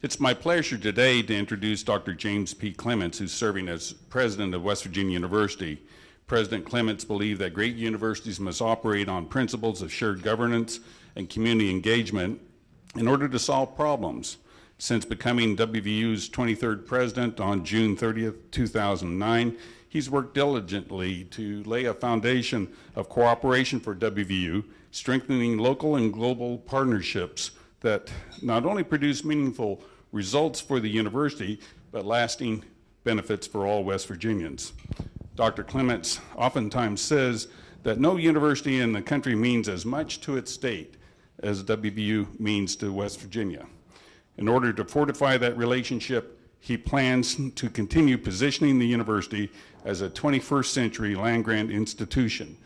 It's my pleasure today to introduce Dr. James P. Clements, who's serving as president of West Virginia University. President Clements believed that great universities must operate on principles of shared governance and community engagement in order to solve problems. Since becoming WVU's 23rd president on June 30th, 2009, he's worked diligently to lay a foundation of cooperation for WVU, strengthening local and global partnerships that not only produce meaningful results for the university, but lasting benefits for all West Virginians. Dr. Clements oftentimes says that no university in the country means as much to its state as WVU means to West Virginia. In order to fortify that relationship, he plans to continue positioning the university as a 21st century land-grant institution,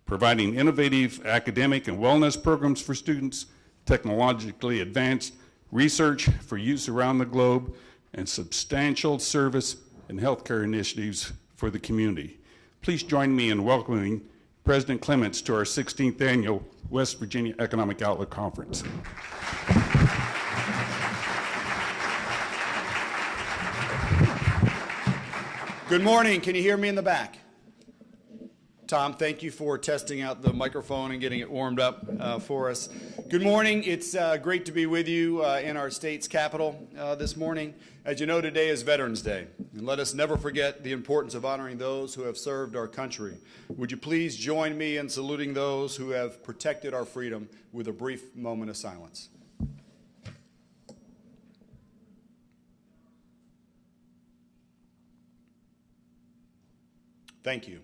providing innovative academic and wellness programs for students, technologically advanced research for use around the globe, and substantial service and healthcare initiatives for the community. Please join me in welcoming President Clements to our 16th annual West Virginia Economic Outlook Conference. Good morning. Can you hear me in the back? Tom, thank you for testing out the microphone and getting it warmed up for us. Good morning. It's great to be with you in our state's capital this morning. As you know, today is Veterans Day, and let us never forget the importance of honoring those who have served our country. Would you please join me in saluting those who have protected our freedom with a brief moment of silence? Thank you.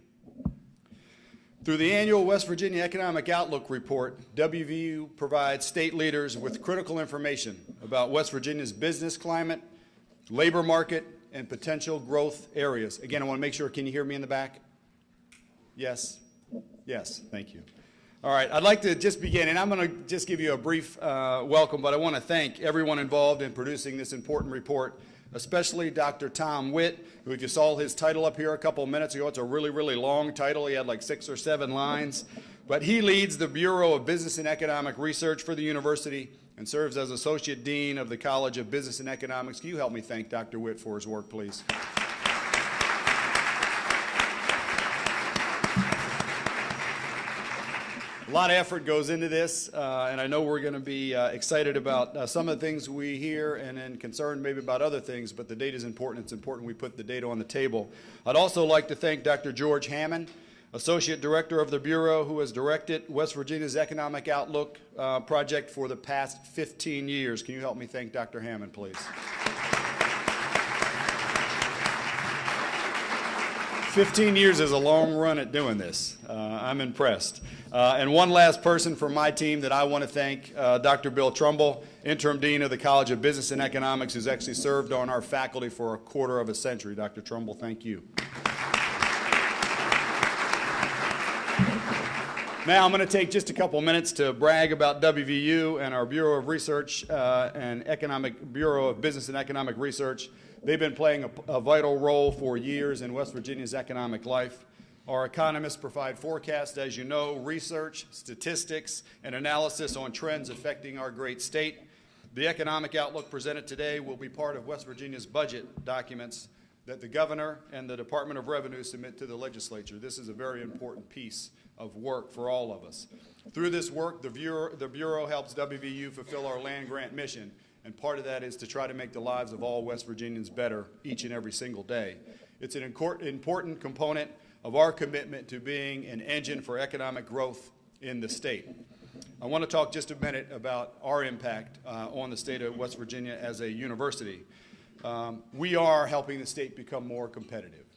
Through the annual West Virginia Economic Outlook Report, WVU provides state leaders with critical information about West Virginia's business climate, labor market, and potential growth areas. Again, I want to make sure, can you hear me in the back? Yes? Yes, thank you. All right, I'd like to just begin, and I'm going to just give you a brief welcome, but I want to thank everyone involved in producing this important report, especially Dr. Tom Witt, who, if you saw his title up here a couple of minutes ago, it's a really, really long title. He had like 6 or 7 lines. But he leads the Bureau of Business and Economic Research for the university and serves as Associate Dean of the College of Business and Economics. Can you help me thank Dr. Witt for his work, please? A lot of effort goes into this, and I know we're going to be excited about some of the things we hear and then concerned maybe about other things, but the data is important. It's important we put the data on the table. I'd also like to thank Dr. George Hammond, Associate Director of the Bureau, who has directed West Virginia's Economic Outlook project for the past 15 years. Can you help me thank Dr. Hammond, please? 15 years is a long run at doing this. I'm impressed. And one last person from my team that I want to thank, Dr. Bill Trumbull, Interim Dean of the College of Business and Economics, who's actually served on our faculty for a quarter of a century. Dr. Trumbull, thank you. Now I'm going to take just a couple minutes to brag about WVU and our Bureau of Research and Bureau of Business and Economic Research. They've been playing a vital role for years in West Virginia's economic life. Our economists provide forecasts, as you know, research, statistics, and analysis on trends affecting our great state. The economic outlook presented today will be part of West Virginia's budget documents that the governor and the Department of Revenue submit to the legislature. This is a very important piece of work for all of us. Through this work, the Bureau helps WVU fulfill our land-grant mission, and part of that is to try to make the lives of all West Virginians better each and every single day. It's an important component of our commitment to being an engine for economic growth in the state. I want to talk just a minute about our impact on the state of West Virginia as a university. We are helping the state become more competitive,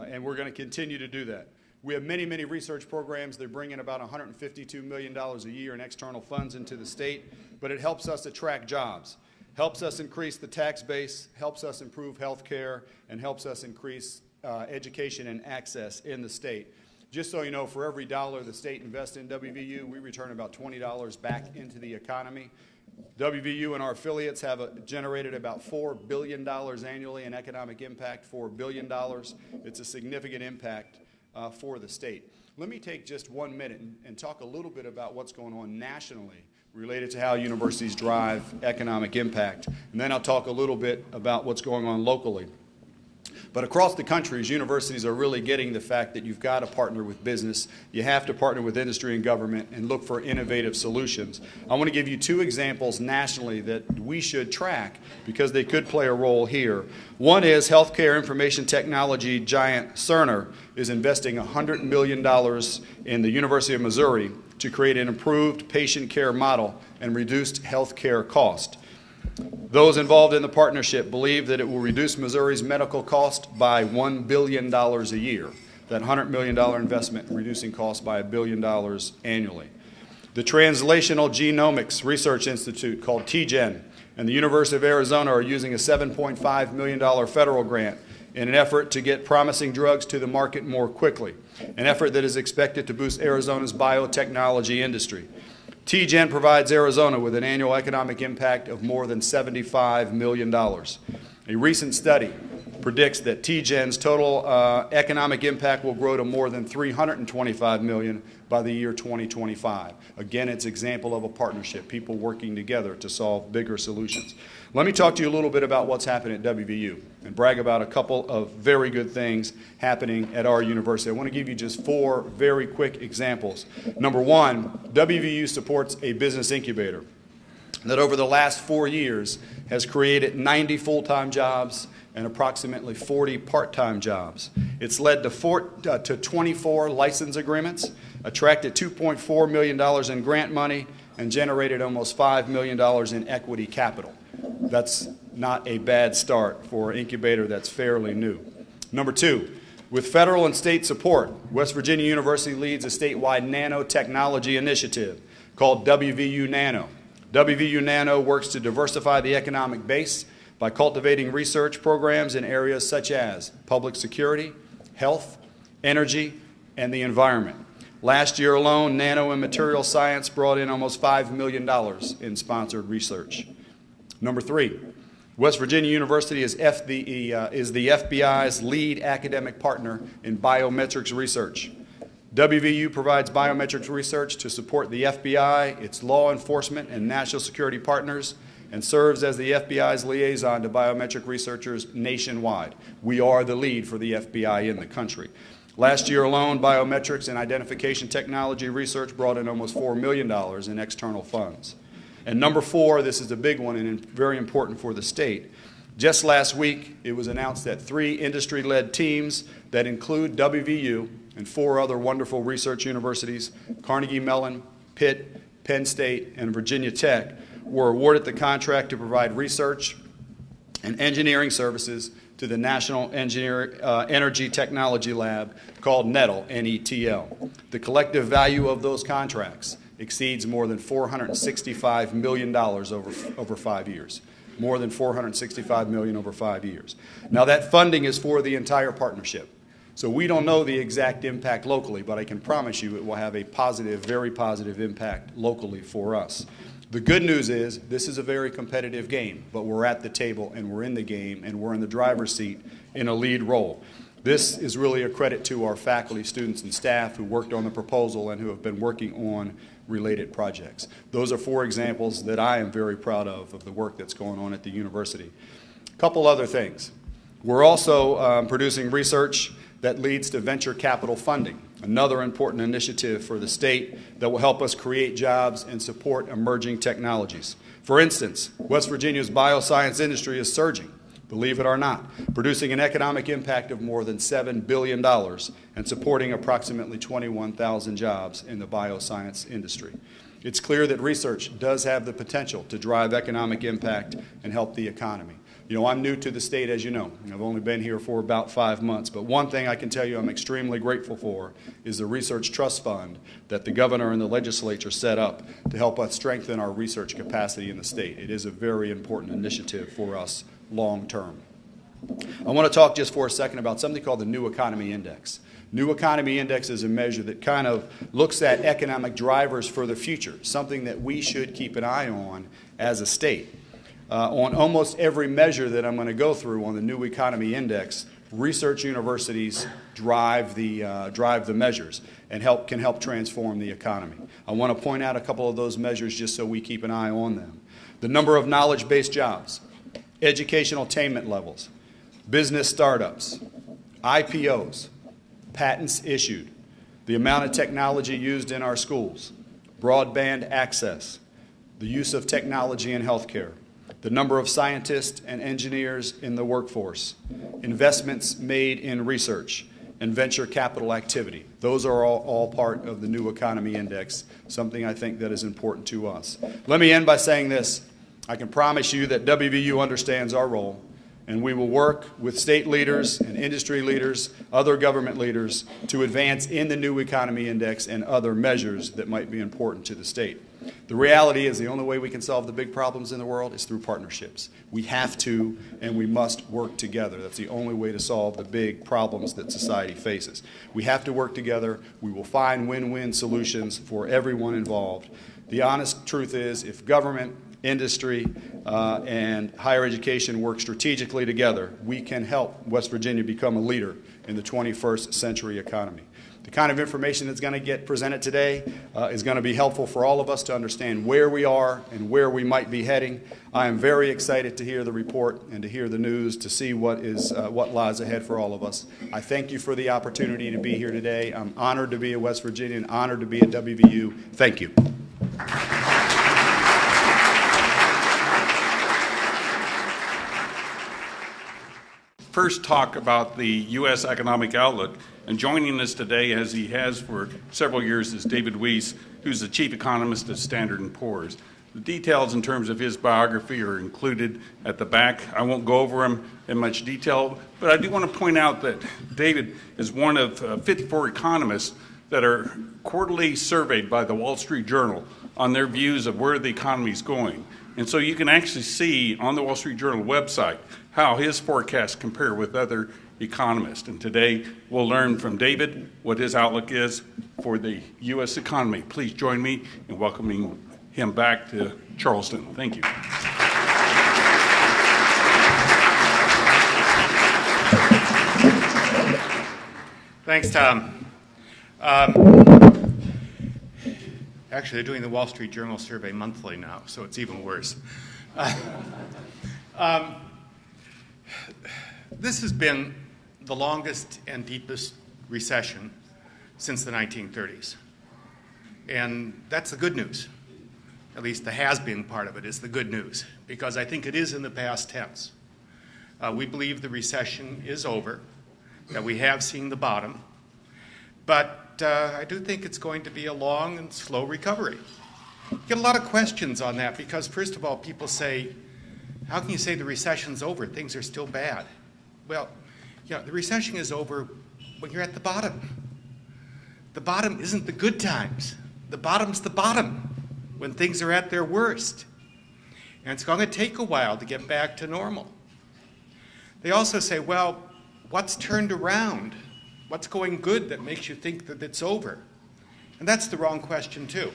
and we're going to continue to do that. We have many, many research programs. They bring in about $152 million a year in external funds into the state, but it helps us attract jobs, helps us increase the tax base, helps us improve health care, and helps us increase education and access in the state. Just so you know, for every dollar the state invests in WVU, we return about $20 back into the economy. WVU and our affiliates have generated about $4 billion annually in economic impact, $4 billion. It's a significant impact for the state. Let me take just 1 minute and talk a little bit about what's going on nationally related to how universities drive economic impact. And then I'll talk a little bit about what's going on locally. But across the country, as universities are really getting the fact that you've got to partner with business, you have to partner with industry and government and look for innovative solutions. I want to give you 2 examples nationally that we should track because they could play a role here. One is healthcare information technology giant Cerner is investing $100 million in the University of Missouri to create an improved patient care model and reduced healthcare cost. Those involved in the partnership believe that it will reduce Missouri's medical cost by $1 billion a year. That $100 million investment reducing costs by $1 billion annually. The Translational Genomics Research Institute, called TGen, and the University of Arizona are using a $7.5 million federal grant in an effort to get promising drugs to the market more quickly, an effort that is expected to boost Arizona's biotechnology industry. TGen provides Arizona with an annual economic impact of more than $75 million. A recent study predicts that TGen's total economic impact will grow to more than $325 million by the year 2025. Again, it's an example of a partnership, people working together to solve bigger solutions. Let me talk to you a little bit about what's happening at WVU and brag about a couple of very good things happening at our university. I want to give you just 4 very quick examples. Number 1, WVU supports a business incubator that over the last 4 years has created 90 full-time jobs and approximately 40 part-time jobs. It's led to 24 license agreements, attracted $2.4 million in grant money, and generated almost $5 million in equity capital. That's not a bad start for an incubator that's fairly new. Number 2, with federal and state support, West Virginia University leads a statewide nanotechnology initiative called WVU Nano. WVU Nano works to diversify the economic base by cultivating research programs in areas such as public security, health, energy, and the environment. Last year alone, nano and material science brought in almost $5 million in sponsored research. Number 3, West Virginia University is the FBI's lead academic partner in biometrics research. WVU provides biometrics research to support the FBI, its law enforcement, and national security partners, and serves as the FBI's liaison to biometric researchers nationwide. We are the lead for the FBI in the country. Last year alone, biometrics and identification technology research brought in almost $4 million in external funds. And number 4, this is a big one and very important for the state. Just last week, it was announced that 3 industry-led teams that include WVU and 4 other wonderful research universities, Carnegie Mellon, Pitt, Penn State, and Virginia Tech, were awarded the contract to provide research and engineering services to the National Energy Technology Lab called NETL, N-E-T-L. The collective value of those contracts exceeds more than $465 million over 5 years. More than $465 million over 5 years. Now that funding is for the entire partnership. So we don't know the exact impact locally, but I can promise you it will have a positive, very positive impact locally for us. The good news is this is a very competitive game, but we're at the table and we're in the game and we're in the driver's seat in a lead role. This is really a credit to our faculty, students, and staff who worked on the proposal and who have been working on related projects. Those are 4 examples that I am very proud of the work that's going on at the university. A couple other things. We're also producing research that leads to venture capital funding, another important initiative for the state that will help us create jobs and support emerging technologies. For instance, West Virginia's bioscience industry is surging, believe it or not, producing an economic impact of more than $7 billion and supporting approximately 21,000 jobs in the bioscience industry. It's clear that research does have the potential to drive economic impact and help the economy. You know, I'm new to the state, as you know. I've only been here for about 5 months. But one thing I can tell you I'm extremely grateful for is the Research Trust Fund that the governor and the legislature set up to help us strengthen our research capacity in the state. It is a very important initiative for us long term. I want to talk just for a second about something called the New Economy Index. New Economy Index is a measure that kind of looks at economic drivers for the future, something that we should keep an eye on as a state. On almost every measure that I'm going to go through on the New Economy Index, research universities drive the measures and can help transform the economy. I want to point out a couple of those measures just so we keep an eye on them. The number of knowledge-based jobs, educational attainment levels, business startups, IPOs, patents issued, the amount of technology used in our schools, broadband access, the use of technology in healthcare, the number of scientists and engineers in the workforce, investments made in research, and venture capital activity. Those are all part of the New Economy Index, something I think that is important to us. Let me end by saying this. I can promise you that WVU understands our role, and we will work with state leaders and industry leaders, other government leaders, to advance in the New Economy Index and other measures that might be important to the state. The reality is the only way we can solve the big problems in the world is through partnerships. We have to and we must work together. That's the only way to solve the big problems that society faces. We have to work together. We will find win-win solutions for everyone involved. The honest truth is if government, industry, and higher education work strategically together, we can help West Virginia become a leader in the 21st century economy. The kind of information that's going to get presented today is going to be helpful for all of us to understand where we are and where we might be heading. I am very excited to hear the report and to hear the news, to see what lies ahead for all of us. I thank you for the opportunity to be here today. I'm honored to be a West Virginian, honored to be at WVU. Thank you. First talk about the U.S. economic outlook. And joining us today, as he has for several years, is David Weiss, who's the chief economist at Standard & Poor's. The details in terms of his biography are included at the back. I won't go over them in much detail, but I do want to point out that David is one of 54 economists that are quarterly surveyed by the Wall Street Journal on their views of where the economy is going. And so you can actually see on the Wall Street Journal website how his forecasts compare with other economists. And today we'll learn from David what his outlook is for the U.S. economy. Please join me in welcoming him back to Charleston. Thank you. Thanks, Tom. Actually, they're doing the Wall Street Journal survey monthly now, so it's even worse. This has been the longest and deepest recession since the 1930s. And that's the good news. At least the has-been part of it is the good news, because I think it is in the past tense. We believe the recession is over, that we have seen the bottom, but I do think it's going to be a long and slow recovery. You get a lot of questions on that because, first of all, people say, how can you say the recession's over? Things are still bad. Well, the recession is over when you're at the bottom. The bottom isn't the good times. The bottom's the bottom when things are at their worst. And it's going to take a while to get back to normal. They also say, well, what's turned around? What's going good that makes you think that it's over? And that's the wrong question, too.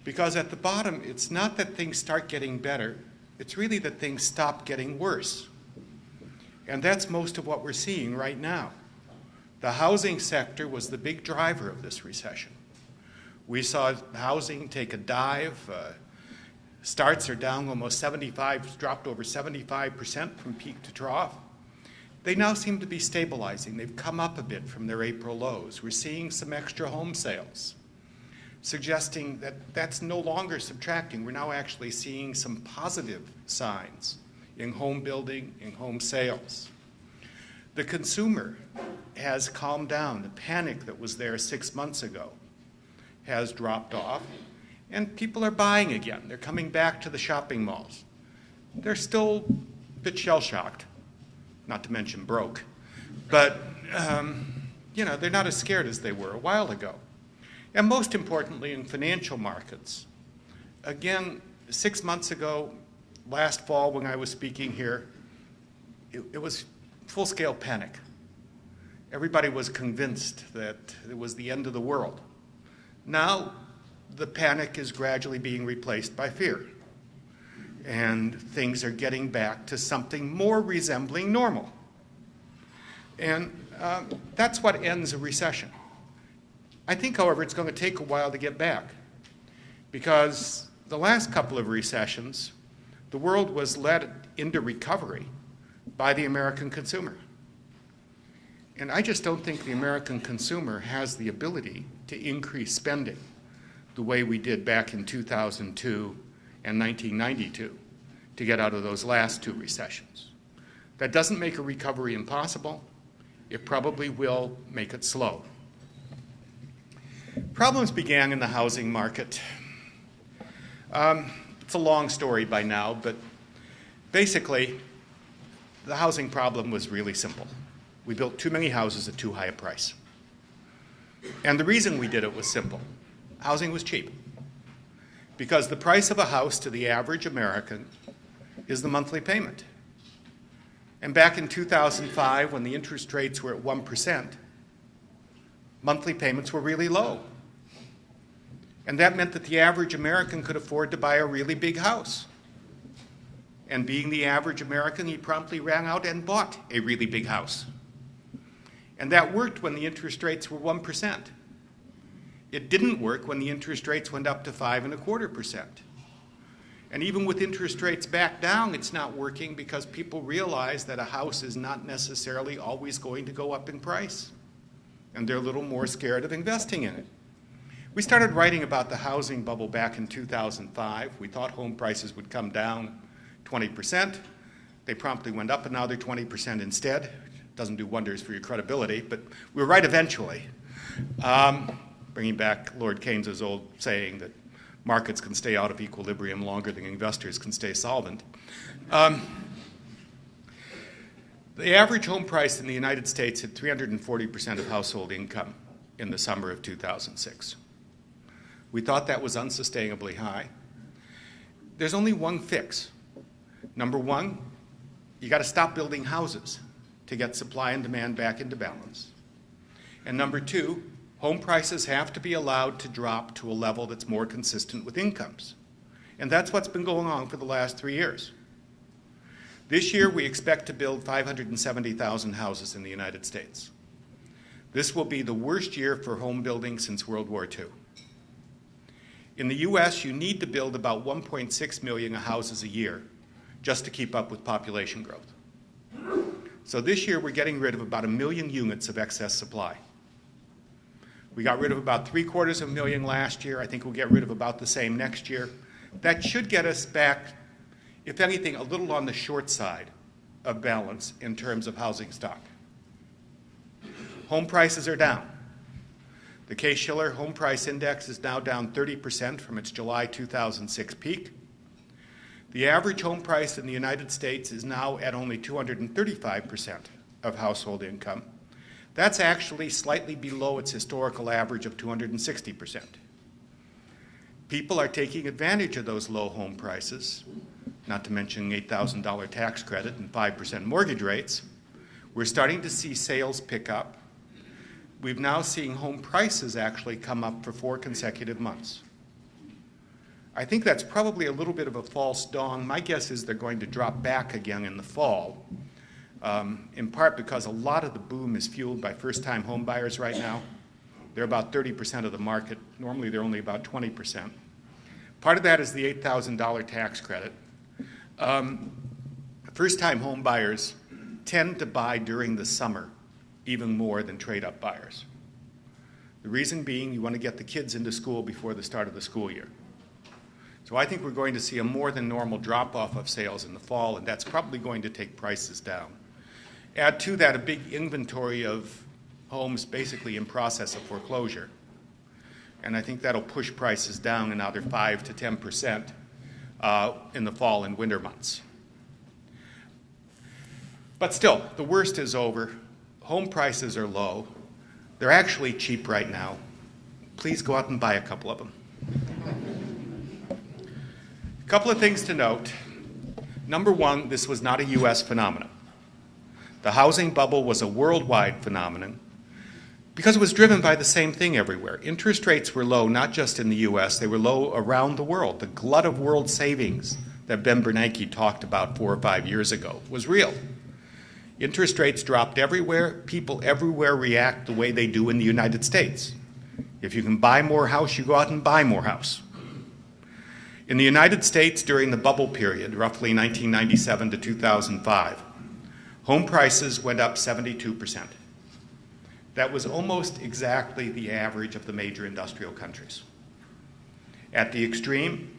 Because at the bottom, it's not that things start getting better. It's really that things stop getting worse. And that's most of what we're seeing right now. The housing sector was the big driver of this recession. We saw housing take a dive. Starts are down almost dropped over 75% from peak to trough. They now seem to be stabilizing. They've come up a bit from their April lows. We're seeing some extra home sales, suggesting that that's no longer subtracting. We're now actually seeing some positive signs in home building, in home sales. The consumer has calmed down. The panic that was there 6 months ago has dropped off, and people are buying again. They're coming back to the shopping malls. They're still a bit shell-shocked, not to mention broke, but they're not as scared as they were a while ago. And most importantly, in financial markets, again, 6 months ago, last fall when I was speaking here, it was full-scale panic. Everybody was convinced that it was the end of the world. Now, the panic is gradually being replaced by fear. And things are getting back to something more resembling normal. And that's what ends a recession. I think, however, it's going to take a while to get back, because the last couple of recessions, the world was led into recovery by the American consumer. And I just don't think the American consumer has the ability to increase spending the way we did back in 2002 and 1992 to get out of those last two recessions. That doesn't make a recovery impossible. It probably will make it slow. Problems began in the housing market. It's a long story by now, but basically, the housing problem was really simple. We built too many houses at too high a price. And the reason we did it was simple. Housing was cheap. Because the price of a house to the average American is the monthly payment. And back in 2005, when the interest rates were at 1%, monthly payments were really low. And that meant that the average American could afford to buy a really big house. And being the average American, he promptly ran out and bought a really big house. And that worked when the interest rates were 1%. It didn't work when the interest rates went up to 5.25%. And even with interest rates back down, it's not working because people realize that a house is not necessarily always going to go up in price. And they're a little more scared of investing in it. We started writing about the housing bubble back in 2005. We thought home prices would come down 20%. They promptly went up, and now they're 20% instead. Doesn't do wonders for your credibility, but we were right eventually. Bringing back Lord Keynes's old saying that markets can stay out of equilibrium longer than investors can stay solvent. The average home price in the United States hit 340% of household income in the summer of 2006. We thought that was unsustainably high. There's only one fix. Number one, you got to stop building houses to get supply and demand back into balance. And number two, home prices have to be allowed to drop to a level that's more consistent with incomes. And that's what's been going on for the last 3 years. This year, we expect to build 570,000 houses in the United States. This will be the worst year for home building since World War II. In the U.S., you need to build about 1.6 million houses a year just to keep up with population growth. So this year, we're getting rid of about 1 million units of excess supply. We got rid of about 750,000 last year. I think we'll get rid of about the same next year. That should get us back, if anything, a little on the short side of balance in terms of housing stock. Home prices are down. The Case-Shiller Home Price Index is now down 30% from its July 2006 peak. The average home price in the United States is now at only 235% of household income. That's actually slightly below its historical average of 260%. People are taking advantage of those low home prices, not to mention $8,000 tax credit and 5% mortgage rates. We're starting to see sales pick up. We've now seen home prices actually come up for 4 consecutive months. I think that's probably a little bit of a false dawn. My guess is they're going to drop back again in the fall, in part because a lot of the boom is fueled by first-time home buyers right now. They're about 30% of the market. Normally, they're only about 20%. Part of that is the $8,000 tax credit. First-time home buyers tend to buy during the summer even more than trade-up buyers. The reason being, you want to get the kids into school before the start of the school year. So I think we're going to see a more than normal drop-off of sales in the fall, and that's probably going to take prices down. Add to that a big inventory of homes basically in process of foreclosure. And I think that'll push prices down another 5 to 10% in the fall and winter months. But still, the worst is over. Home prices are low. They're actually cheap right now. Please go out and buy a couple of them. A couple of things to note. Number one, this was not a U.S. phenomenon. The housing bubble was a worldwide phenomenon because it was driven by the same thing everywhere. Interest rates were low, not just in the U.S., they were low around the world. The glut of world savings that Ben Bernanke talked about 4 or 5 years ago was real. Interest rates dropped everywhere. People everywhere react the way they do in the United States. If you can buy more house, you go out and buy more house. In the United States during the bubble period, roughly 1997 to 2005, home prices went up 72%. That was almost exactly the average of the major industrial countries. At the extreme,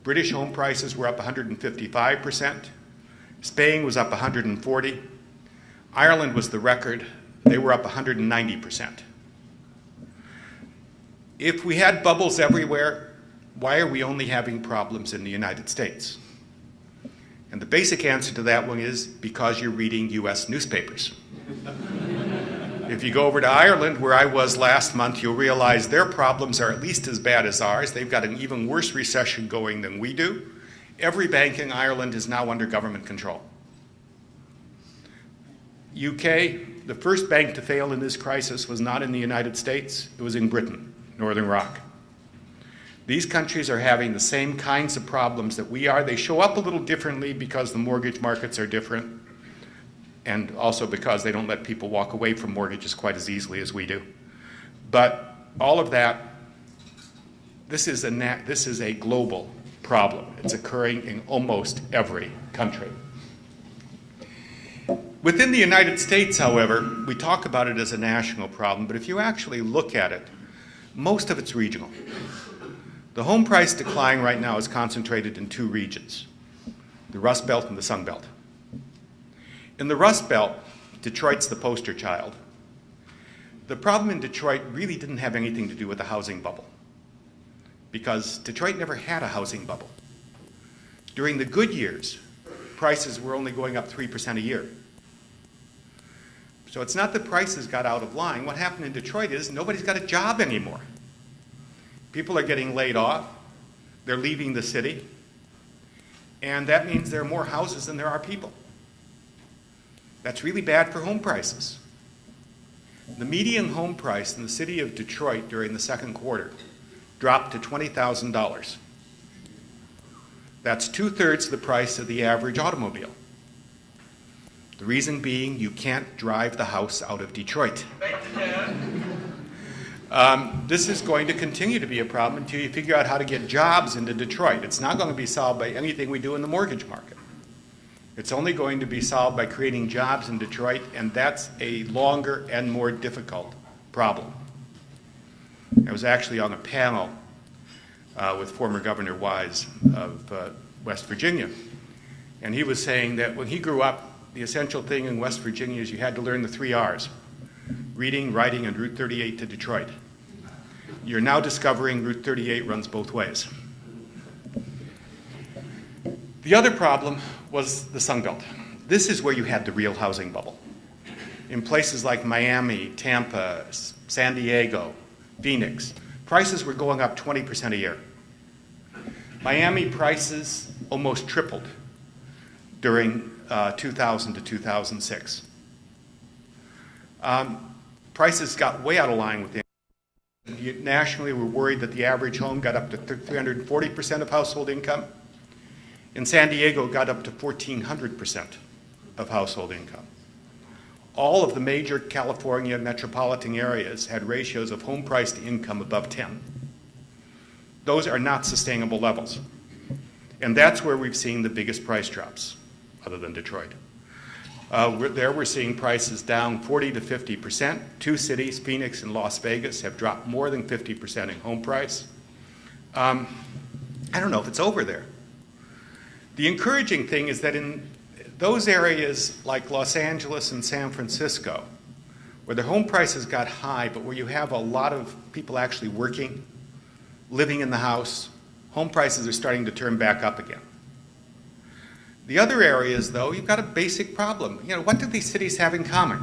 British home prices were up 155%. Spain was up 140%. Ireland was the record. They were up 190%. If we had bubbles everywhere, why are we only having problems in the United States? And the basic answer to that one is because you're reading US newspapers. If you go over to Ireland, where I was last month, you'll realize their problems are at least as bad as ours. They've got an even worse recession going than we do. Every bank in Ireland is now under government control. UK, the first bank to fail in this crisis was not in the United States, it was in Britain, Northern Rock. These countries are having the same kinds of problems that we are. They show up a little differently because the mortgage markets are different, and also because they don't let people walk away from mortgages quite as easily as we do. But all of that, this is a global problem. It's occurring in almost every country. Within the United States, however, we talk about it as a national problem, but if you actually look at it, most of it's regional. The home price decline right now is concentrated in two regions, the Rust Belt and the Sun Belt. In the Rust Belt, Detroit's the poster child. The problem in Detroit really didn't have anything to do with the housing bubble, because Detroit never had a housing bubble. During the good years, prices were only going up 3% a year. So it's not that prices got out of line. What happened in Detroit is nobody's got a job anymore. People are getting laid off. They're leaving the city. And that means there are more houses than there are people. That's really bad for home prices. The median home price in the city of Detroit during the second quarter dropped to $20,000. That's 2/3 the price of the average automobile. The reason being you can't drive the house out of Detroit. This is going to continue to be a problem until you figure out how to get jobs into Detroit. It's not going to be solved by anything we do in the mortgage market. It's only going to be solved by creating jobs in Detroit, and that's a longer and more difficult problem. I was actually on a panel with former Governor Wise of West Virginia, and he was saying that when he grew up, the essential thing in West Virginia is you had to learn the 3 R's: reading, writing, and Route 38 to Detroit. You're now discovering Route 38 runs both ways. The other problem was the Sun Belt. This is where you had the real housing bubble. In places like Miami, Tampa, San Diego, Phoenix, prices were going up 20% a year. Miami prices almost tripled during 2000 to 2006. Prices got way out of line with the nationally, we're worried that the average home got up to 340% of household income. In San Diego, it got up to 1,400% of household income. All of the major California metropolitan areas had ratios of home price to income above 10. Those are not sustainable levels. And that's where we've seen the biggest price drops, other than Detroit. We're seeing prices down 40 to 50%. Two cities, Phoenix and Las Vegas, have dropped more than 50% in home price. I don't know if it's over there. The encouraging thing is that in those areas like Los Angeles and San Francisco, where the home prices got high, but where you have a lot of people actually working, living in the house, home prices are starting to turn back up again. The other areas, though, you've got a basic problem. What do these cities have in common?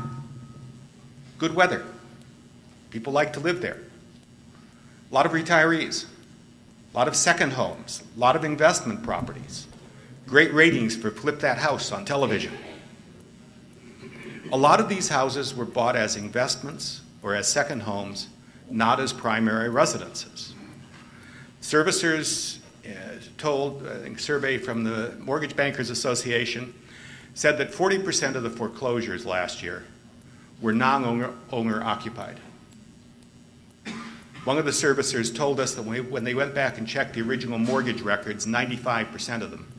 Good weather. People like to live there. A lot of retirees. A lot of second homes. A lot of investment properties. Great ratings for Flip That House on television. A lot of these houses were bought as investments or as second homes, not as primary residences. Servicers told, I think, a survey from the Mortgage Bankers Association said that 40% of the foreclosures last year were non-owner occupied. One of the servicers told us that when they went back and checked the original mortgage records, 95% of them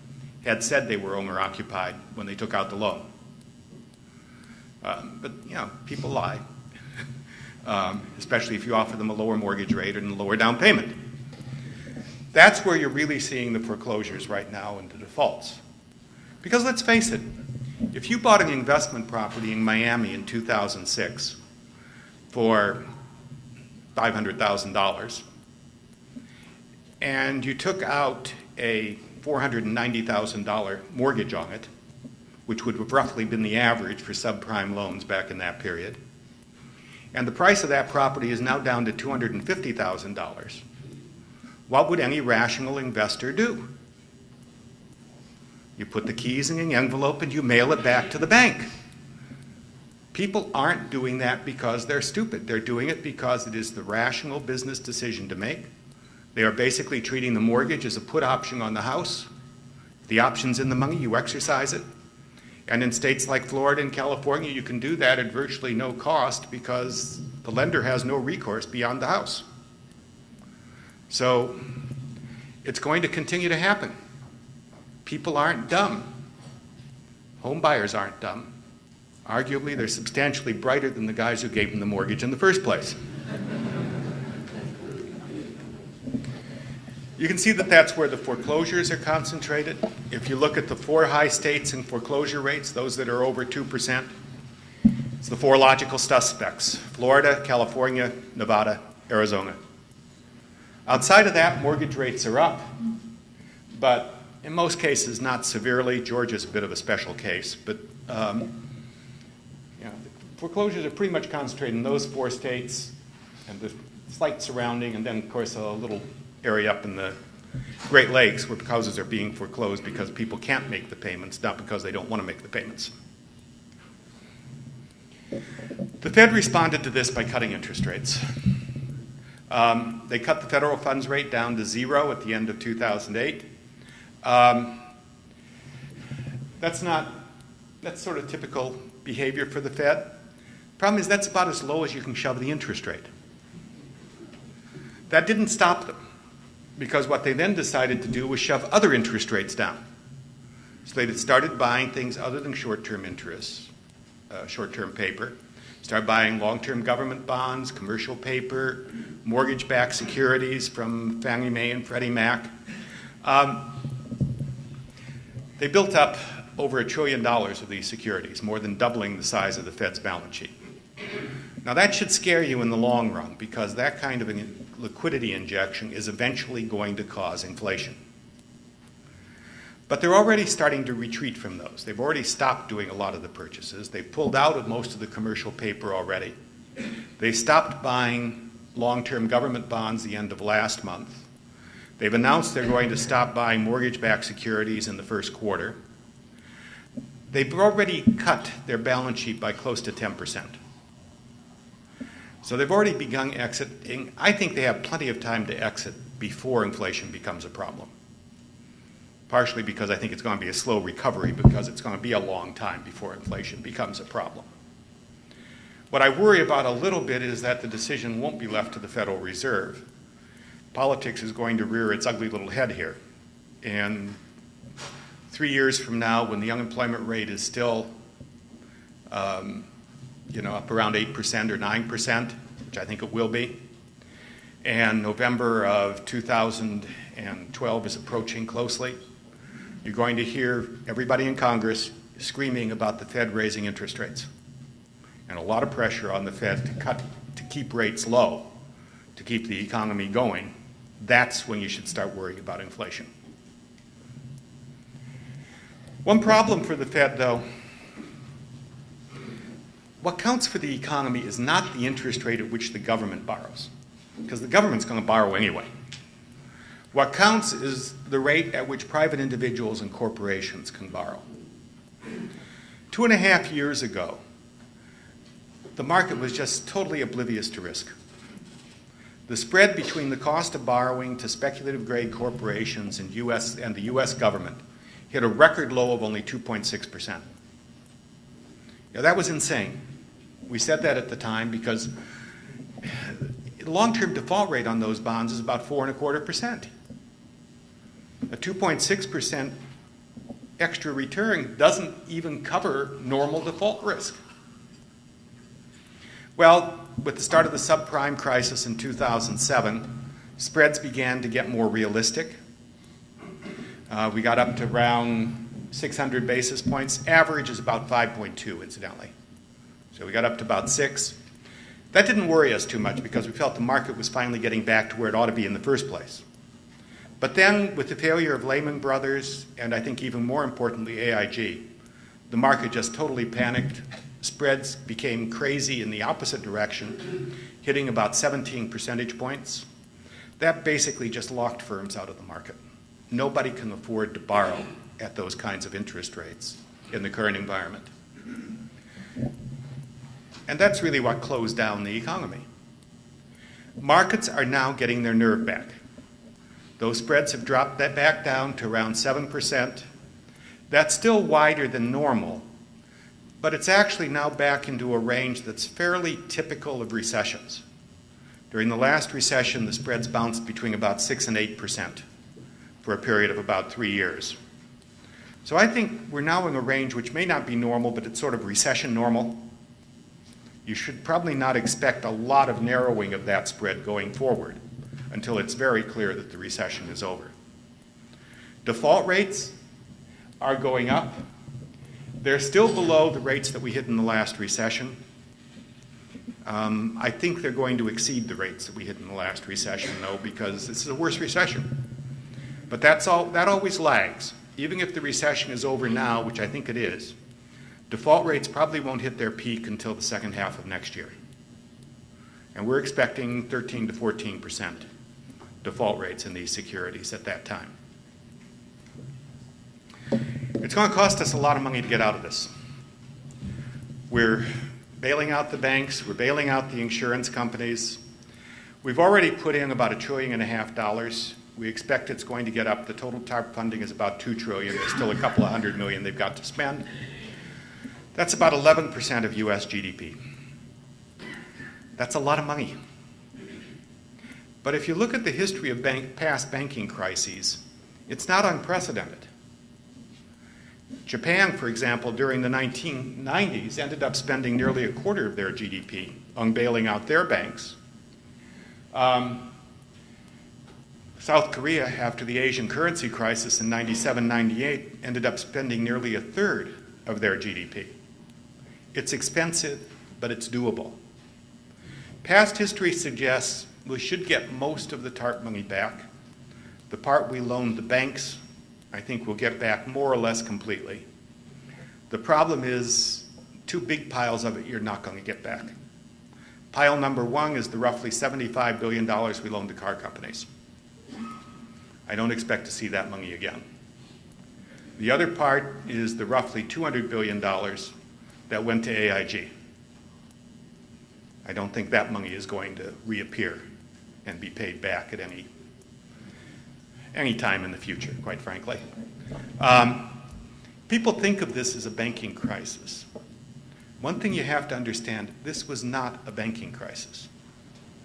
had said they were owner occupied when they took out the loan. But you know, people lie, especially if you offer them a lower mortgage rate and a lower down payment. That's where you're really seeing the foreclosures right now and the defaults. Because let's face it, if you bought an investment property in Miami in 2006 for $500,000 and you took out a $490,000 mortgage on it, which would have roughly been the average for subprime loans back in that period, and the price of that property is now down to $250,000, what would any rational investor do? You put the keys in an envelope and you mail it back to the bank. People aren't doing that because they're stupid. They're doing it because it is the rational business decision to make. They are basically treating the mortgage as a put option on the house. The option's in the money, you exercise it. And in states like Florida and California, you can do that at virtually no cost because the lender has no recourse beyond the house. So it's going to continue to happen. People aren't dumb. Home buyers aren't dumb. Arguably, they're substantially brighter than the guys who gave them the mortgage in the first place. You can see that that's where the foreclosures are concentrated. If you look at the 4 high states in foreclosure rates, those that are over 2%, it's the 4 logical suspects: Florida, California, Nevada, Arizona. Outside of that, mortgage rates are up, but in most cases not severely. Georgia's a bit of a special case, but foreclosures are pretty much concentrated in those 4 states and the slight surrounding, and then of course a little area up in the Great Lakes where houses are being foreclosed because people can't make the payments, not because they don't want to make the payments. The Fed responded to this by cutting interest rates. They cut the federal funds rate down to 0 at the end of 2008. That's sort of typical behavior for the Fed. Problem is that's about as low as you can shove the interest rate. That didn't stop them, because what they then decided to do was shove other interest rates down. So they started buying things other than short-term interests, short-term paper, started buying long-term government bonds, commercial paper, mortgage-backed securities from Fannie Mae and Freddie Mac. They built up over $1 trillion of these securities, more than doubling the size of the Fed's balance sheet. Now that should scare you in the long run, because that kind of a liquidity injection is eventually going to cause inflation. But they're already starting to retreat from those. They've already stopped doing a lot of the purchases. They've pulled out of most of the commercial paper already. They stopped buying long-term government bonds the end of last month. They've announced they're going to stop buying mortgage-backed securities in the first quarter. They've already cut their balance sheet by close to 10%. So they've already begun exiting. I think they have plenty of time to exit before inflation becomes a problem. Partially because I think it's going to be a slow recovery, because it's going to be a long time before inflation becomes a problem. What I worry about a little bit is that the decision won't be left to the Federal Reserve. Politics is going to rear its ugly little head here. And 3 years from now, when the unemployment rate is still up around 8% or 9%, which I think it will be, and November of 2012 is approaching closely, you're going to hear everybody in Congress screaming about the Fed raising interest rates, and a lot of pressure on the Fed to keep rates low, to keep the economy going. That's when you should start worrying about inflation. One problem for the Fed, though, what counts for the economy is not the interest rate at which the government borrows, because the government's going to borrow anyway. What counts is the rate at which private individuals and corporations can borrow. 2.5 years ago, the market was just totally oblivious to risk. The spread between the cost of borrowing to speculative-grade corporations and the U.S. government hit a record low of only 2.6%. Now, that was insane. We said that at the time because the long-term default rate on those bonds is about 4.25%. A 2.6% extra return doesn't even cover normal default risk. Well, with the start of the subprime crisis in 2007, spreads began to get more realistic. We got up to around 600 basis points. Average is about 5.2, incidentally. So we got up to about 6. That didn't worry us too much because we felt the market was finally getting back to where it ought to be in the first place. But then, with the failure of Lehman Brothers, and I think even more importantly, AIG, the market just totally panicked. Spreads became crazy in the opposite direction, hitting about 17 percentage points. That basically just locked firms out of the market. Nobody can afford to borrow at those kinds of interest rates in the current environment. And that's really what closed down the economy. Markets are now getting their nerve back. Those spreads have dropped that back down to around 7%. That's still wider than normal, but it's actually now back into a range that's fairly typical of recessions. During the last recession, the spreads bounced between about 6 and 8% for a period of about 3 years. So I think we're now in a range which may not be normal, but it's sort of recession normal. You should probably not expect a lot of narrowing of that spread going forward until it's very clear that the recession is over. Default rates are going up. They're still below the rates that we hit in the last recession. I think they're going to exceed the rates that we hit in the last recession, though, because this is a worse recession. But that always lags. Even if the recession is over now, which I think it is, default rates probably won't hit their peak until the second half of next year. And we're expecting 13 to 14% default rates in these securities at that time. It's going to cost us a lot of money to get out of this. We're bailing out the banks, we're bailing out the insurance companies. We've already put in about $1.5 trillion. We expect it's going to get up. The total TARP funding is about $2 trillion. There's still a couple of $100 million they've got to spend. That's about 11% of US GDP. That's a lot of money. But if you look at the history of past banking crises, it's not unprecedented. Japan, for example, during the 1990s ended up spending nearly a quarter of their GDP on bailing out their banks. South Korea, after the Asian currency crisis in 97-98, ended up spending nearly a third of their GDP. It's expensive, but it's doable. Past history suggests we should get most of the TARP money back. The part we loaned the banks, I think we'll get back more or less completely. The problem is 2 big piles of it you're not going to get back. Pile number 1 is the roughly $75 billion we loaned to car companies. I don't expect to see that money again. The other part is the roughly $200 billion that went to AIG. I don't think that money is going to reappear and be paid back at any time in the future, quite frankly. People think of this as a banking crisis. One thing you have to understand, this was not a banking crisis.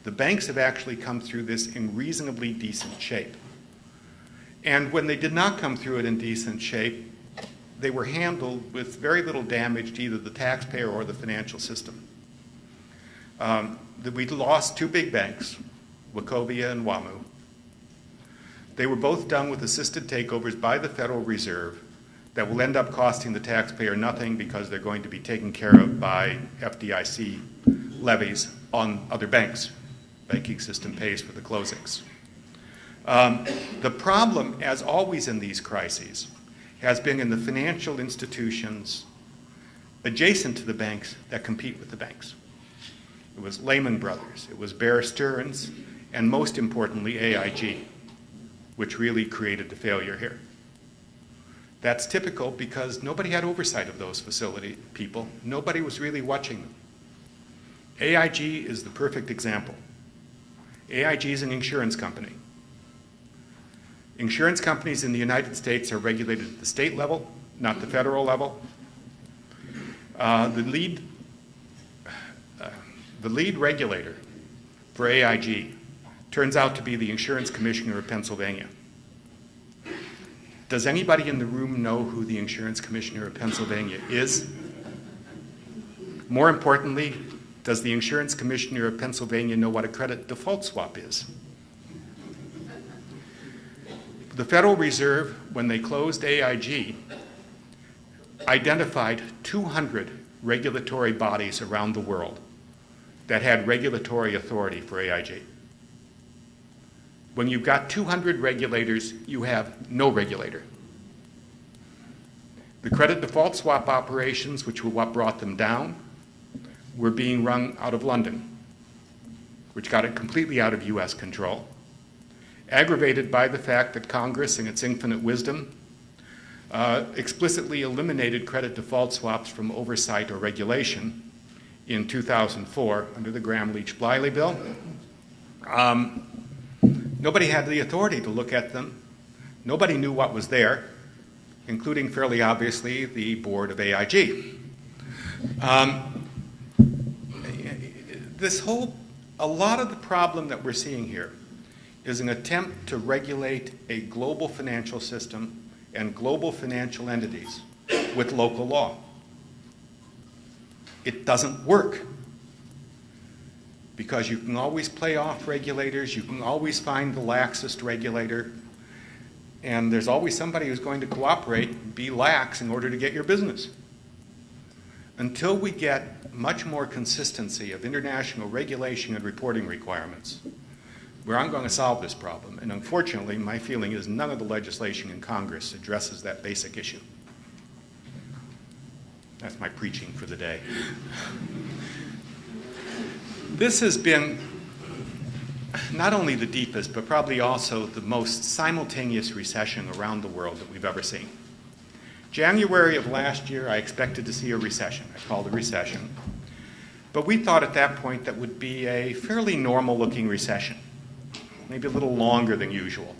The banks have actually come through this in reasonably decent shape. And when they did not come through it in decent shape, they were handled with very little damage to either the taxpayer or the financial system. We lost 2 big banks, Wachovia and WAMU. They were both done with assisted takeovers by the Federal Reserve that will end up costing the taxpayer nothing because they're going to be taken care of by FDIC levies on other banks. Banking system pays for the closings. The problem, as always in these crises, has been in the financial institutions adjacent to the banks that compete with the banks. It was Lehman Brothers, it was Bear Stearns, and most importantly, AIG, which really created the failure here. That's typical because nobody had oversight of those facility people. Nobody was really watching them. AIG is the perfect example. AIG is an insurance company. Insurance companies in the United States are regulated at the state level, not the federal level. The lead regulator for AIG turns out to be the Insurance Commissioner of Pennsylvania. Does anybody in the room know who the Insurance Commissioner of Pennsylvania is? More importantly, does the Insurance Commissioner of Pennsylvania know what a credit default swap is? The Federal Reserve, when they closed AIG, identified 200 regulatory bodies around the world that had regulatory authority for AIG. When you've got 200 regulators, you have no regulator. The credit default swap operations, which were what brought them down, were being run out of London, which got it completely out of US control, aggravated by the fact that Congress, in its infinite wisdom, explicitly eliminated credit default swaps from oversight or regulation in 2004 under the Gramm-Leach-Bliley bill. Nobody had the authority to look at them. Nobody knew what was there, including, fairly obviously, the board of AIG. A lot of the problem that we're seeing here is an attempt to regulate a global financial system and global financial entities with local law. It doesn't work, because you can always play off regulators, you can always find the laxest regulator, and there's always somebody who's going to cooperate and be lax in order to get your business. Until we get much more consistency of international regulation and reporting requirements, we're not going to solve this problem. And unfortunately, my feeling is none of the legislation in Congress addresses that basic issue. That's my preaching for the day. This has been not only the deepest, but probably also the most simultaneous recession around the world that we've ever seen. January of last year, I expected to see a recession. I called it a recession. But we thought at that point that would be a fairly normal-looking recession, maybe a little longer than usual.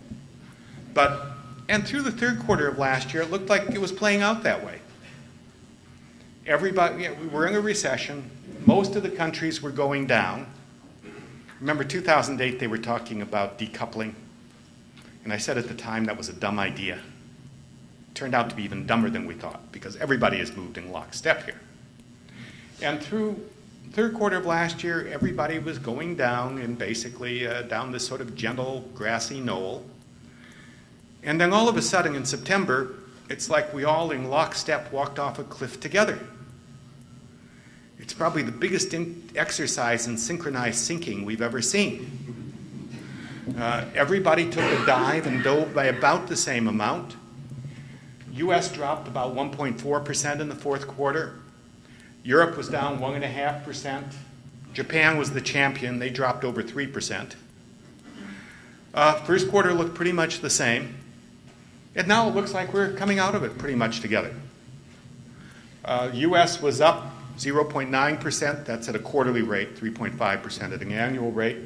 And through the third quarter of last year, it looked like it was playing out that way. We were in a recession. Most of the countries were going down. Remember, 2008, they were talking about decoupling. And I said at the time that was a dumb idea. It turned out to be even dumber than we thought, because everybody has moved in lockstep here. And through the third quarter of last year, everybody was going down and basically down this sort of gentle, grassy knoll. And then all of a sudden in September, it's like we all in lockstep walked off a cliff together. It's probably the biggest exercise in synchronized sinking we've ever seen. Everybody took a dive and dove by about the same amount. US dropped about 1.4% in the fourth quarter. Europe was down 1.5%. Japan was the champion. They dropped over 3%. First quarter looked pretty much the same. And now it looks like we're coming out of it pretty much together. US was up 0.9%. That's at a quarterly rate, 3.5% at an annual rate.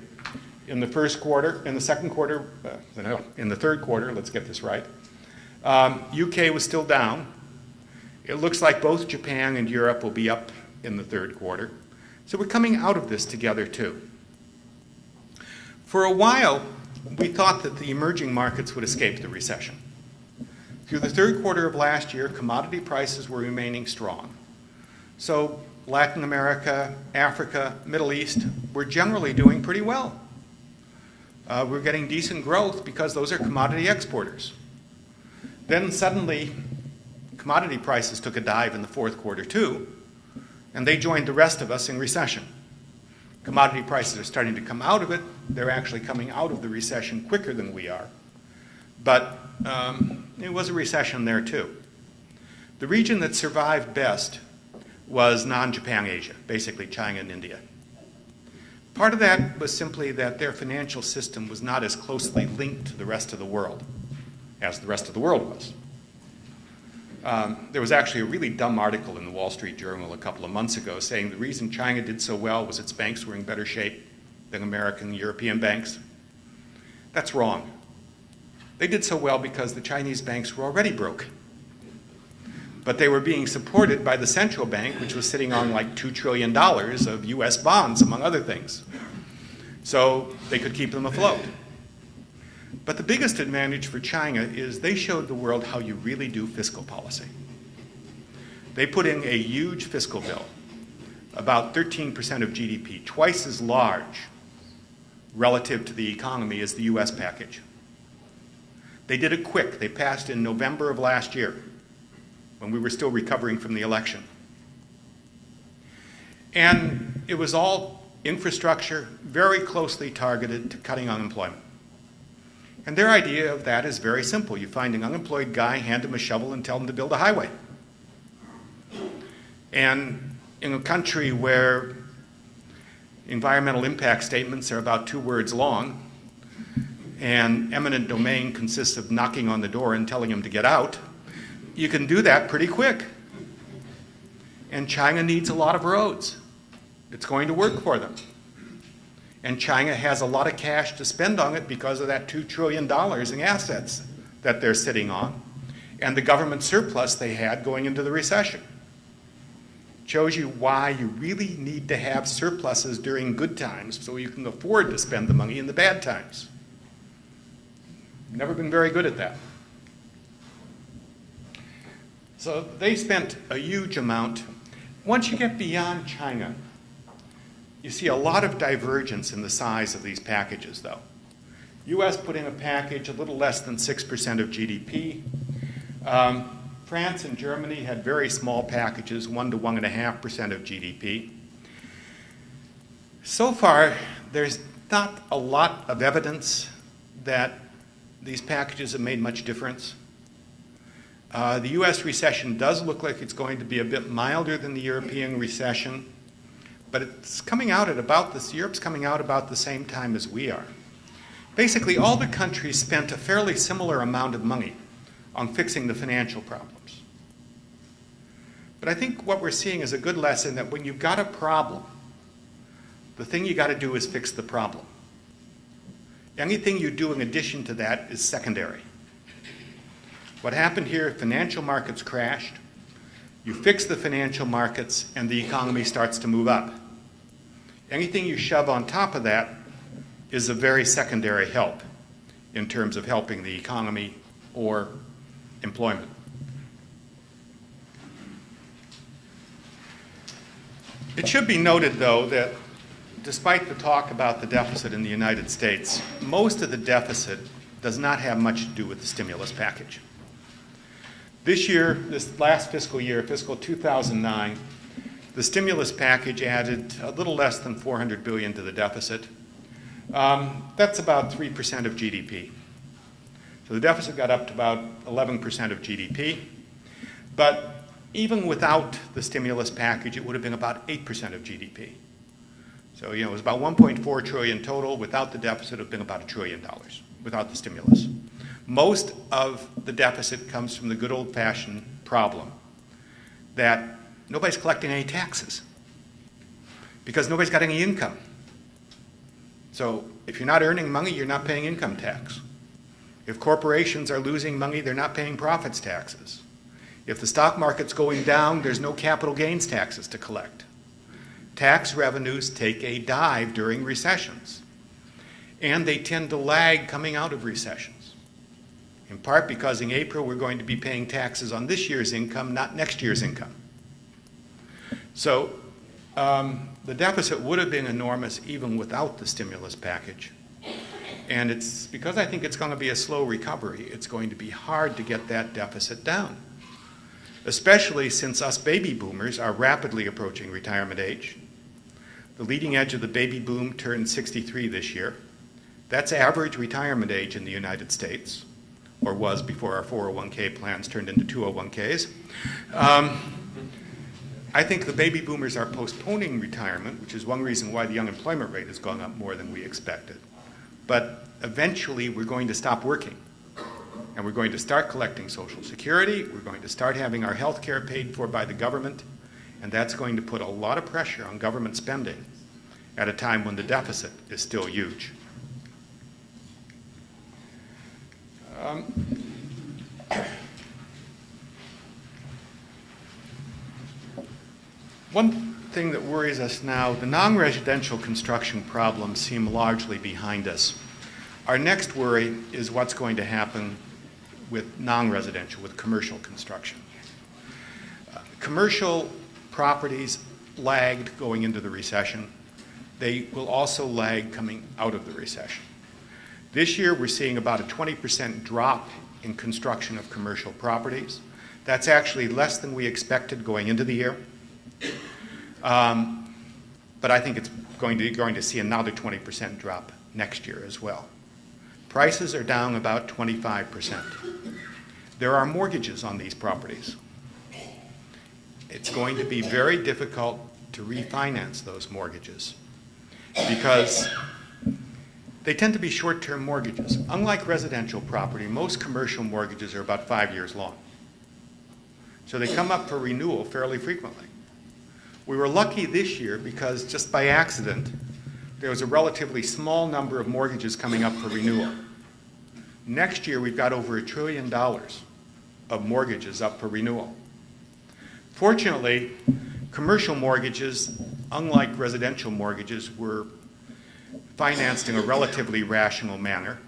In the first quarter, in the second quarter, in the third quarter, let's get this right, UK was still down. It looks like both Japan and Europe will be up in the third quarter. So we're coming out of this together too. For a while, we thought that the emerging markets would escape the recession. Through the third quarter of last year, commodity prices were remaining strong. So Latin America, Africa, Middle East were generally doing pretty well. We're getting decent growth because those are commodity exporters. Then suddenly, commodity prices took a dive in the fourth quarter too, and they joined the rest of us in recession. Commodity prices are starting to come out of it. They're actually coming out of the recession quicker than we are. But it was a recession there too. The region that survived best was non-Japan Asia, basically China and India. Part of that was simply that their financial system was not as closely linked to the rest of the world as the rest of the world was. There was actually a really dumb article in the Wall Street Journal a couple of months ago saying the reason China did so well was its banks were in better shape than American and European banks. That's wrong. They did so well because the Chinese banks were already broke. But they were being supported by the central bank, which was sitting on like $2 trillion of US bonds, among other things. So they could keep them afloat. But the biggest advantage for China is they showed the world how you really do fiscal policy. They put in a huge fiscal bill, about 13% of GDP, twice as large relative to the economy as the US package. They did it quick. They passed in November of last year, when we were still recovering from the election. And it was all infrastructure, very closely targeted to cutting unemployment. And their idea of that is very simple. You find an unemployed guy, hand him a shovel, and tell him to build a highway. And in a country where environmental impact statements are about 2 words long, and eminent domain consists of knocking on the door and telling him to get out, you can do that pretty quick. And China needs a lot of roads. It's going to work for them. And China has a lot of cash to spend on it because of that $2 trillion in assets that they're sitting on and the government surplus they had going into the recession. Shows you why you really need to have surpluses during good times so you can afford to spend the money in the bad times. Never been very good at that. So they spent a huge amount. Once you get beyond China, you see a lot of divergence in the size of these packages, though. U.S. put in a package a little less than 6% of GDP. France and Germany had very small packages, 1 to 1.5% of GDP. So far, there's not a lot of evidence that these packages have made much difference. The U.S. recession does look like it's going to be a bit milder than the European recession, but it's coming out at about this. Europe's coming out about the same time as we are. Basically, all the countries spent a fairly similar amount of money on fixing the financial problems. But I think what we're seeing is a good lesson that when you've got a problem, the thing you got to do is fix the problem. Anything you do in addition to that is secondary. What happened here, financial markets crashed. You fix the financial markets and the economy starts to move up. Anything you shove on top of that is a very secondary help in terms of helping the economy or employment. It should be noted, though, that despite the talk about the deficit in the United States, most of the deficit does not have much to do with the stimulus package. This year, this last fiscal year, fiscal 2009, the stimulus package added a little less than $400 billion to the deficit. That's about 3% of GDP. So the deficit got up to about 11% of GDP. But even without the stimulus package, it would have been about 8% of GDP. So, it was about 1.4 trillion total. Without the deficit, it would have been about $1 trillion without the stimulus. Most of the deficit comes from the good old-fashioned problem that nobody's collecting any taxes because nobody's got any income. So if you're not earning money, you're not paying income tax. If corporations are losing money, they're not paying profits taxes. If the stock market's going down, there's no capital gains taxes to collect. Tax revenues take a dive during recessions, and they tend to lag coming out of recessions, in part because in April we're going to be paying taxes on this year's income, not next year's income. So the deficit would have been enormous even without the stimulus package. And it's because I think it's going to be a slow recovery, it's going to be hard to get that deficit down, especially since us baby boomers are rapidly approaching retirement age. The leading edge of the baby boom turned 63 this year. That's average retirement age in the United States, or was before our 401k plans turned into 201ks. I think the baby boomers are postponing retirement, which is one reason why the unemployment rate has gone up more than we expected. But eventually we're going to stop working, and we're going to start collecting Social Security, we're going to start having our health care paid for by the government, and that's going to put a lot of pressure on government spending at a time when the deficit is still huge. One thing that worries us now, the non-residential construction problems seem largely behind us. Our next worry is what's going to happen with non-residential, with commercial construction. Commercial properties lagged going into the recession. They will also lag coming out of the recession. This year we're seeing about a 20% drop in construction of commercial properties. That's actually less than we expected going into the year. But I think it's going to see another 20% drop next year as well. Prices are down about 25%. There are mortgages on these properties. It's going to be very difficult to refinance those mortgages because they tend to be short-term mortgages. Unlike residential property, most commercial mortgages are about 5 years long. So they come up for renewal fairly frequently. We were lucky this year because just by accident, there was a relatively small number of mortgages coming up for renewal. Next year, we've got over $1 trillion of mortgages up for renewal. Fortunately, commercial mortgages, unlike residential mortgages, were financed in a relatively rational manner,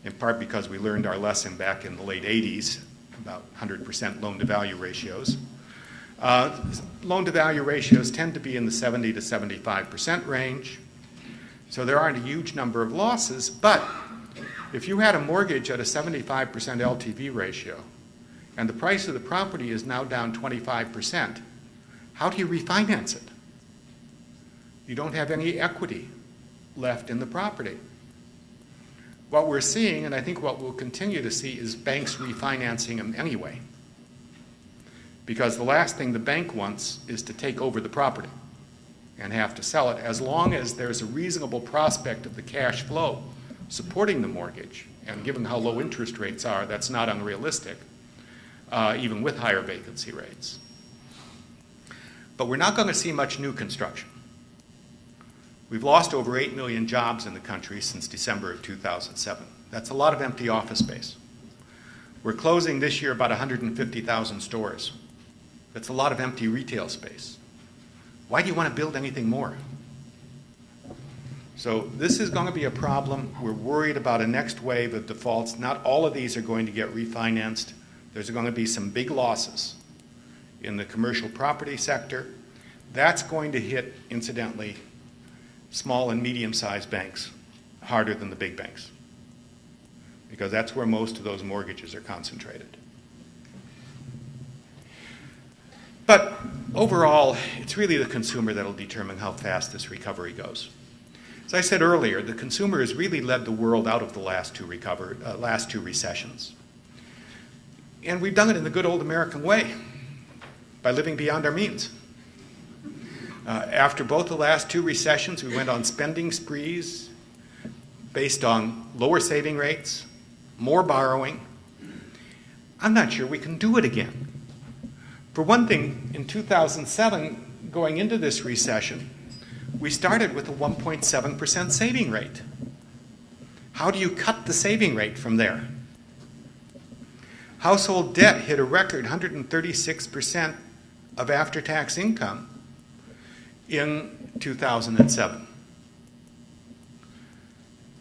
in part because we learned our lesson back in the late 80s about 100% loan-to-value ratios. Loan-to-value ratios tend to be in the 70 to 75% range, so there aren't a huge number of losses, but if you had a mortgage at a 75% LTV ratio and the price of the property is now down 25%, how do you refinance it? You don't have any equity left in the property. What we're seeing, and I think what we'll continue to see, is banks refinancing them anyway. Because the last thing the bank wants is to take over the property and have to sell it, as long as there's a reasonable prospect of the cash flow supporting the mortgage. And given how low interest rates are, that's not unrealistic, even with higher vacancy rates. But we're not going to see much new construction. We've lost over 8 million jobs in the country since December of 2007. That's a lot of empty office space. We're closing this year about 150,000 stores. That's a lot of empty retail space. Why do you want to build anything more? So this is going to be a problem. We're worried about a next wave of defaults. Not all of these are going to get refinanced. There's going to be some big losses in the commercial property sector. That's going to hit, incidentally, small and medium-sized banks harder than the big banks, because that's where most of those mortgages are concentrated. But overall, it's really the consumer that will determine how fast this recovery goes. As I said earlier, the consumer has really led the world out of the last two recessions. And we've done it in the good old American way, by living beyond our means. After both the last two recessions, we went on spending sprees based on lower saving rates, more borrowing. I'm not sure we can do it again. For one thing, in 2007, going into this recession, we started with a 1.7% saving rate. How do you cut the saving rate from there? Household debt hit a record 136% of after-tax income in 2007.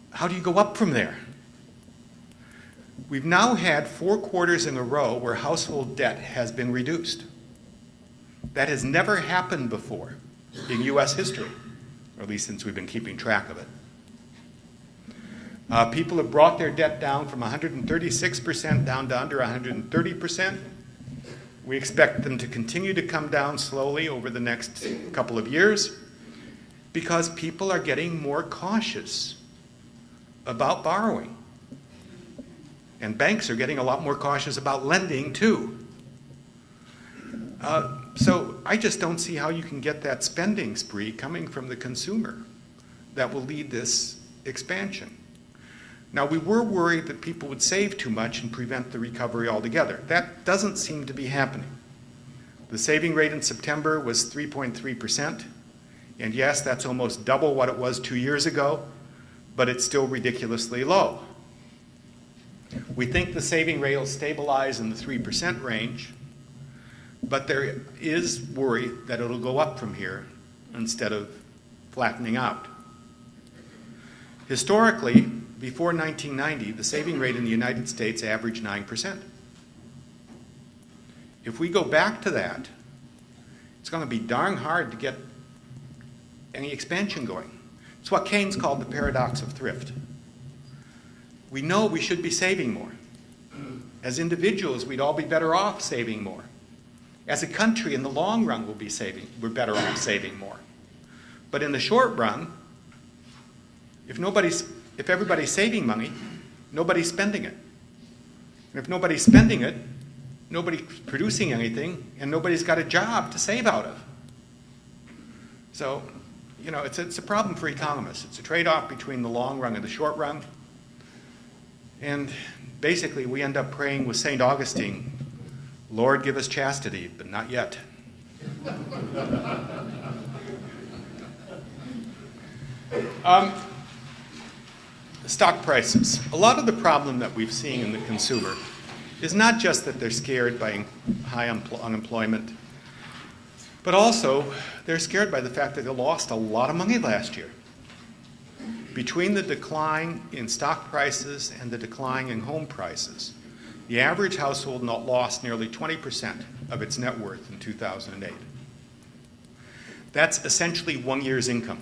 How do you go up from there? We've now had 4 quarters in a row where household debt has been reduced. That has never happened before in U.S. history, or at least since we've been keeping track of it. People have brought their debt down from 136% down to under 130%. We expect them to continue to come down slowly over the next couple of years because people are getting more cautious about borrowing. And banks are getting a lot more cautious about lending too. So I just don't see how you can get that spending spree coming from the consumer that will lead this expansion. Now, we were worried that people would save too much and prevent the recovery altogether. That doesn't seem to be happening. The saving rate in September was 3.3%. And yes, that's almost double what it was 2 years ago, but it's still ridiculously low. We think the saving rate will stabilize in the 3% range. But there is worry that it'll go up from here instead of flattening out. Historically, before 1990, the saving rate in the United States averaged 9%. If we go back to that, it's going to be darn hard to get any expansion going. It's what Keynes called the paradox of thrift. We know we should be saving more. As individuals, we'd all be better off saving more. As a country, in the long run, we're better off saving more. But in the short run, if everybody's saving money, nobody's spending it. And if nobody's spending it, nobody's producing anything, and nobody's got a job to save out of. So, you know, it's a problem for economists. It's a trade-off between the long run and the short run. And basically, we end up praying with St. Augustine, Lord, give us chastity, but not yet. Stock prices. A lot of the problem that we've seen in the consumer is not just that they're scared by high unemployment, but also they're scared by the fact that they lost a lot of money last year. Between the decline in stock prices and the decline in home prices, the average household lost nearly 20% of its net worth in 2008. That's essentially 1 year's income.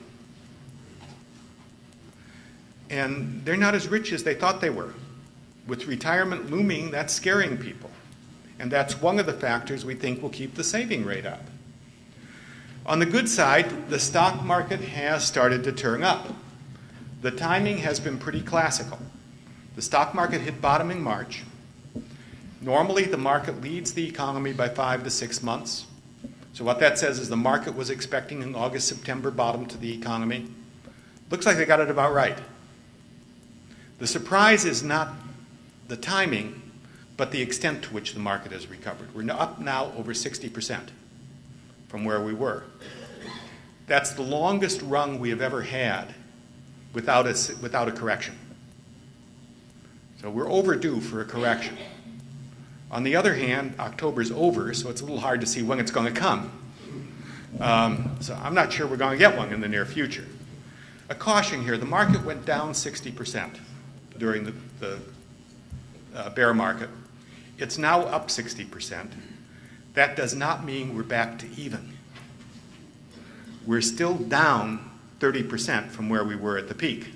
And they're not as rich as they thought they were. With retirement looming, that's scaring people. And that's one of the factors we think will keep the saving rate up. On the good side, the stock market has started to turn up. The timing has been pretty classical. The stock market hit bottom in March. Normally, the market leads the economy by 5 to 6 months. So what that says is the market was expecting an August, September bottom to the economy. Looks like they got it about right. The surprise is not the timing, but the extent to which the market has recovered. We're up now over 60% from where we were. That's the longest run we have ever had without a correction. So we're overdue for a correction. On the other hand, October's over, so it's a little hard to see when it's going to come. So I'm not sure we're going to get one in the near future. A caution here, the market went down 60% during the bear market. It's now up 60%. That does not mean we're back to even. We're still down 30% from where we were at the peak.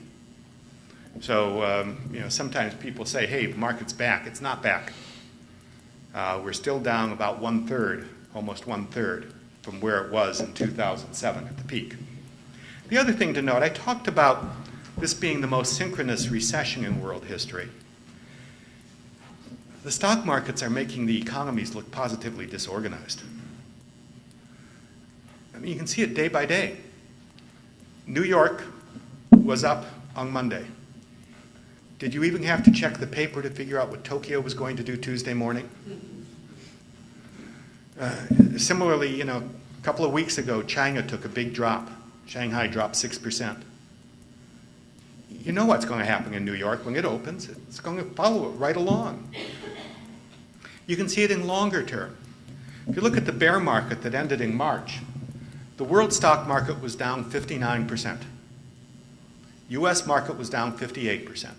So, sometimes people say, hey, the market's back. It's not back. We're still down about 1/3, almost 1/3 from where it was in 2007 at the peak. The other thing to note, I talked about this being the most synchronous recession in world history. The stock markets are making the economies look positively disorganized. I mean, you can see it day by day. New York was up on Monday. Did you even have to check the paper to figure out what Tokyo was going to do Tuesday morning? Similarly, a couple of weeks ago, China took a big drop. Shanghai dropped 6%. You know what's going to happen in New York when it opens. It's going to follow it right along. You can see it in longer term. If you look at the bear market that ended in March, the world stock market was down 59%. U.S. market was down 58%.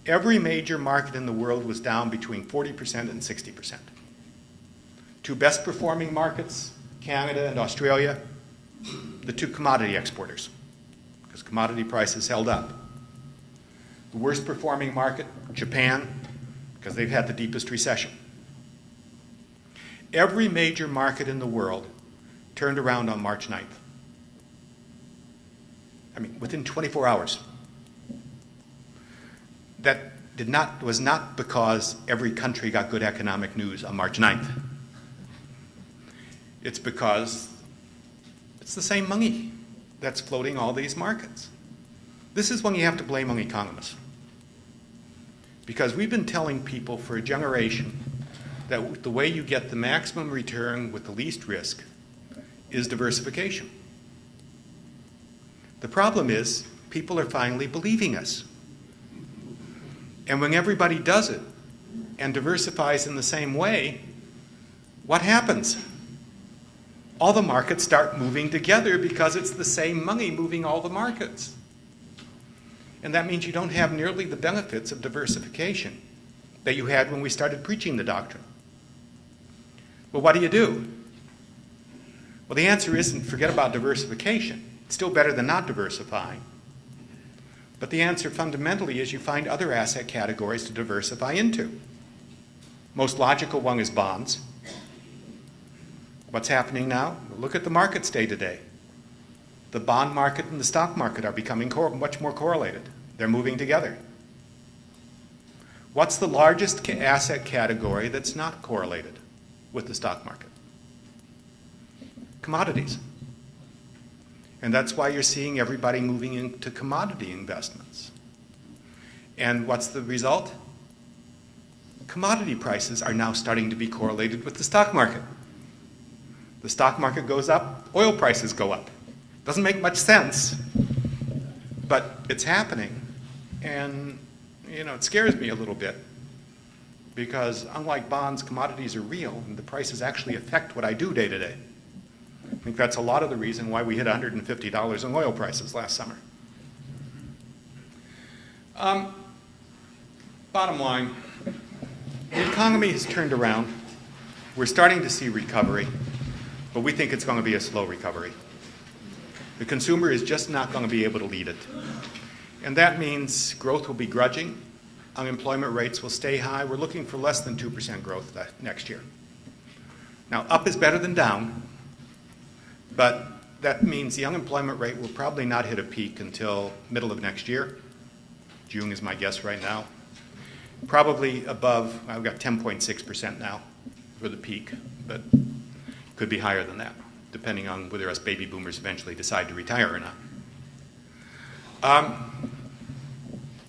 Every major market in the world was down between 40% and 60%. Two best performing markets, Canada and Australia, the two commodity exporters, because commodity prices held up. The worst performing market, Japan, because they've had the deepest recession. Every major market in the world turned around on March 9th. I mean, within 24 hours. That was not because every country got good economic news on March 9th. It's because it's the same money that's floating all these markets. This is when you have to blame on economists. Because we've been telling people for a generation that the way you get the maximum return with the least risk is diversification. The problem is people are finally believing us. And when everybody does it and diversifies in the same way, what happens? All the markets start moving together because it's the same money moving all the markets. And that means you don't have nearly the benefits of diversification that you had when we started preaching the doctrine. Well, what do? Well, the answer isn't forget about diversification. It's still better than not diversifying. But the answer fundamentally is you find other asset categories to diversify into. Most logical one is bonds. What's happening now? Look at the markets day to day. The bond market and the stock market are becoming much more correlated. They're moving together. What's the largest asset category that's not correlated with the stock market? Commodities. And that's why you're seeing everybody moving into commodity investments. And what's the result? Commodity prices are now starting to be correlated with the stock market. The stock market goes up, oil prices go up. Doesn't make much sense, but it's happening. And, it scares me a little bit because unlike bonds, commodities are real and the prices actually affect what I do day to day. I think that's a lot of the reason why we hit $150 in oil prices last summer. Bottom line, the economy has turned around. We're starting to see recovery. But we think it's going to be a slow recovery. The consumer is just not going to be able to lead it. And that means growth will be grudging. Unemployment rates will stay high. We're looking for less than 2% growth next year. Now, up is better than down, but that means the unemployment rate will probably not hit a peak until middle of next year. June is my guess right now. Probably above, I've got 10.6% now for the peak, but could be higher than that, depending on whether us baby boomers eventually decide to retire or not.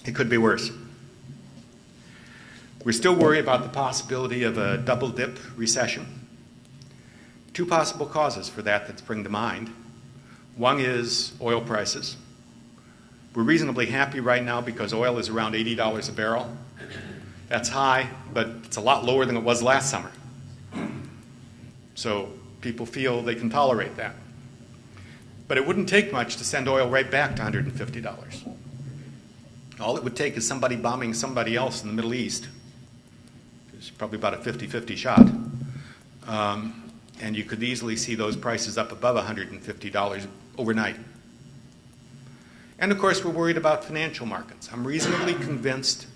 It could be worse. We're still worried about the possibility of a double-dip recession. Two possible causes for that spring to mind. One is oil prices. We're reasonably happy right now because oil is around $80 a barrel. That's high, but it's a lot lower than it was last summer. So people feel they can tolerate that. But it wouldn't take much to send oil right back to $150. All it would take is somebody bombing somebody else in the Middle East. It's probably about a 50-50 shot. And you could easily see those prices up above $150 overnight. And of course, we're worried about financial markets. I'm reasonably convinced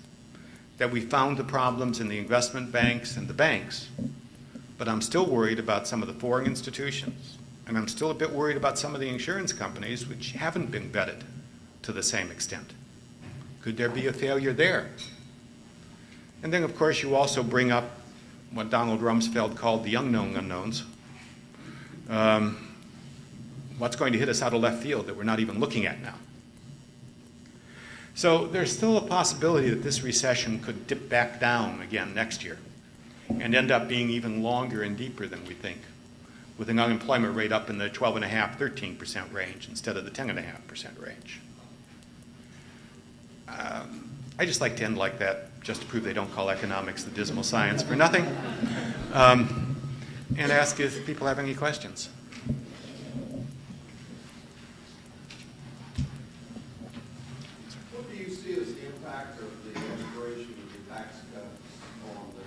that we found the problems in the investment banks and the banks. But I'm still worried about some of the foreign institutions, and I'm still a bit worried about some of the insurance companies which haven't been vetted to the same extent. Could there be a failure there? And then, of course, you also bring up what Donald Rumsfeld called the unknown unknowns. What's going to hit us out of left field that we're not even looking at now? So there's still a possibility that this recession could dip back down again next year and end up being even longer and deeper than we think, with an unemployment rate up in the 12.5%, 13% range instead of the 10.5% range. I just like to end like that, just to prove they don't call economics the dismal science for nothing, and ask if people have any questions. What do you see as the impact of the expiration of the tax cuts on the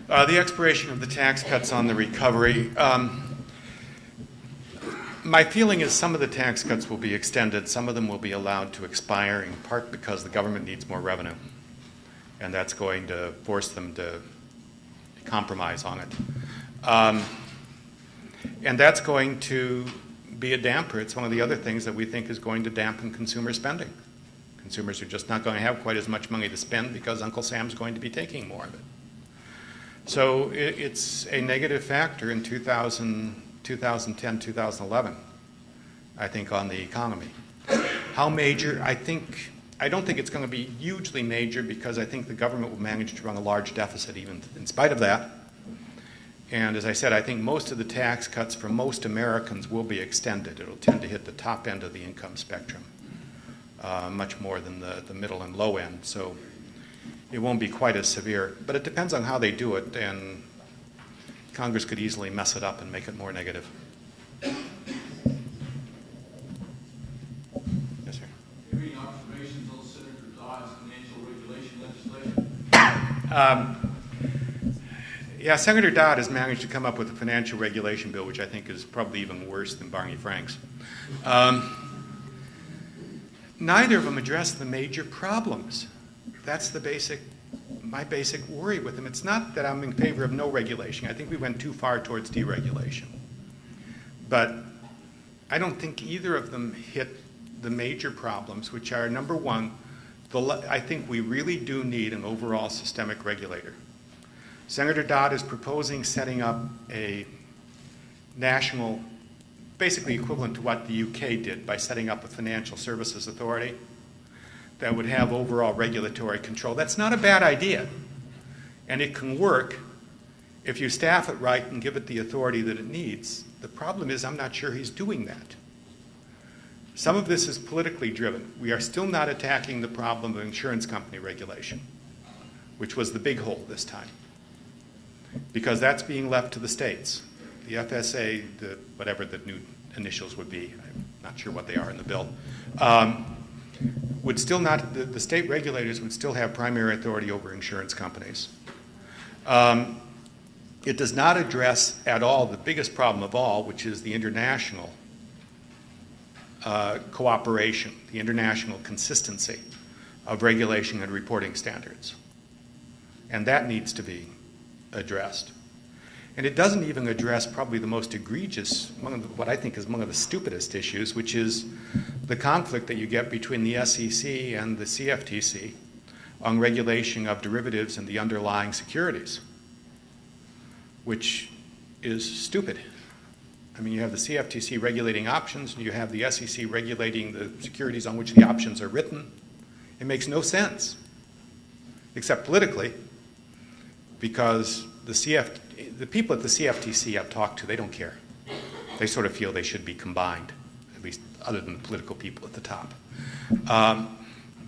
recovery? The expiration of the tax cuts on the recovery. My feeling is some of the tax cuts will be extended. Some of them will be allowed to expire, in part because the government needs more revenue. And that's going to force them to compromise on it. And that's going to be a damper. It's one of the other things that we think is going to dampen consumer spending. Consumers are just not going to have quite as much money to spend because Uncle Sam's going to be taking more of it. So it's a negative factor in 2010, 2011, I think, on the economy. How major? I don't think it's going to be hugely major because I think the government will manage to run a large deficit even in spite of that. And as I said, I think most of the tax cuts for most Americans will be extended. It'll tend to hit the top end of the income spectrum, much more than the middle and low end. So it won't be quite as severe. But it depends on how they do it, and Congress could easily mess it up and make it more negative. Yes, sir. Any observations on Senator Dodd's financial regulation legislation? Yeah, Senator Dodd has managed to come up with a financial regulation bill, which I think is probably even worse than Barney Frank's. Neither of them address the major problems. That's my basic worry with them. It's not that I'm in favor of no regulation. I think we went too far towards deregulation. But I don't think either of them hit the major problems, which are, number one, I think we really do need an overall systemic regulator. Senator Dodd is proposing setting up a national, basically equivalent to what the UK did by setting up a financial services authority that would have overall regulatory control. That's not a bad idea, and it can work if you staff it right and give it the authority that it needs. The problem is I'm not sure he's doing that. Some of this is politically driven. We are still not attacking the problem of insurance company regulation, which was the big hole this time, because that's being left to the states. The FSA, whatever the new initials would be, I'm not sure what they are in the bill, would still not, the state regulators would still have primary authority over insurance companies. It does not address at all the biggest problem of all, which is the international cooperation, the international consistency of regulation and reporting standards. And that needs to be addressed. And it doesn't even address probably the most egregious, what I think is one of the stupidest issues, which is the conflict that you get between the SEC and the CFTC on regulation of derivatives and the underlying securities, which is stupid. I mean, you have the CFTC regulating options, and you have the SEC regulating the securities on which the options are written. It makes no sense, except politically, because the people at the CFTC I've talked to, they don't care. They sort of feel they should be combined, at least other than the political people at the top.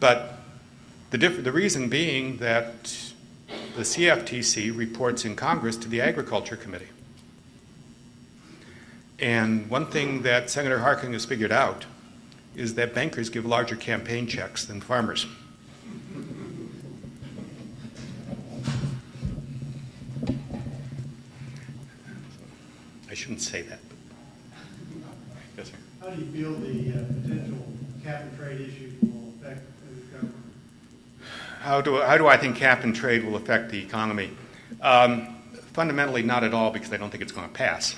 But the reason being that the CFTC reports in Congress to the Agriculture Committee. And one thing that Senator Harkin has figured out is that bankers give larger campaign checks than farmers. I shouldn't say that. Yes, sir. How do you feel the potential cap and trade issues will affect the government? How do I think cap and trade will affect the economy? Fundamentally, not at all, because I don't think it's going to pass.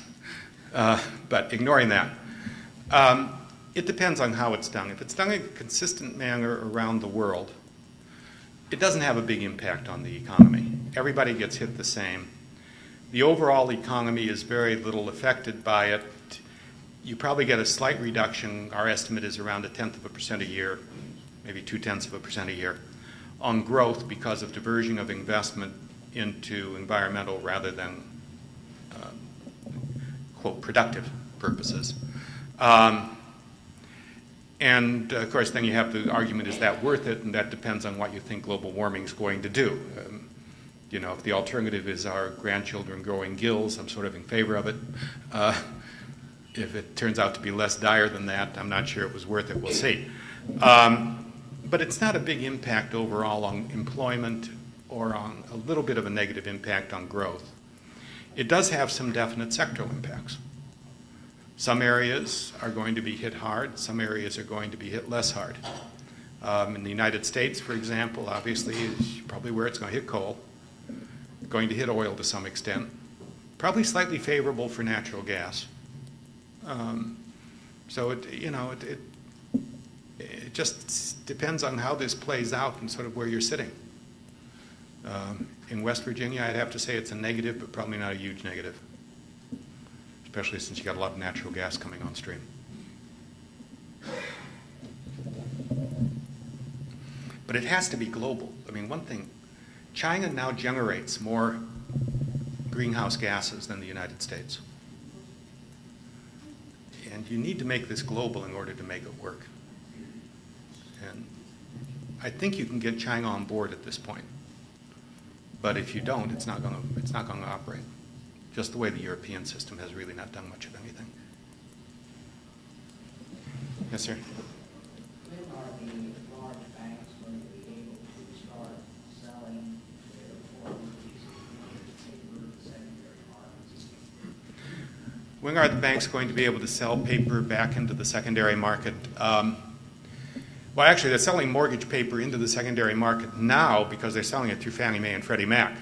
But ignoring that, it depends on how it's done. If it's done in a consistent manner around the world, it doesn't have a big impact on the economy. Everybody gets hit the same. The overall economy is very little affected by it. You probably get a slight reduction. Our estimate is around 0.1% a year, maybe 0.2% a year, on growth because of diversion of investment into environmental rather than, quote, productive purposes. And, of course, then you have the argument, is that worth it? And that depends on what you think global warming is going to do. You know, if the alternative is our grandchildren growing gills, I'm sort of in favor of it. If it turns out to be less dire than that, I'm not sure it was worth it. We'll see. But it's not a big impact overall on employment or on a little bit of a negative impact on growth. It does have some definite sectoral impacts. Some areas are going to be hit hard. Some areas are going to be hit less hard. In the United States, for example, obviously is probably where it's going to hit coal, going to hit oil to some extent, probably slightly favorable for natural gas. So it just depends on how this plays out and sort of where you're sitting. In West Virginia, I'd have to say it's a negative, but probably not a huge negative, especially since you got a lot of natural gas coming on stream. But it has to be global. I mean, one thing, China now generates more greenhouse gases than the United States. And you need to make this global in order to make it work. And I think you can get China on board at this point. But if you don't, it's not going to operate. Just the way the European system has really not done much of anything. Yes, sir. When are the large banks going to be able to start selling their foreign pieces of paper to secondary markets? When are the banks going to be able to sell paper back into the secondary market? Well, actually, they're selling mortgage paper into the secondary market now because they're selling it through Fannie Mae and Freddie Mac.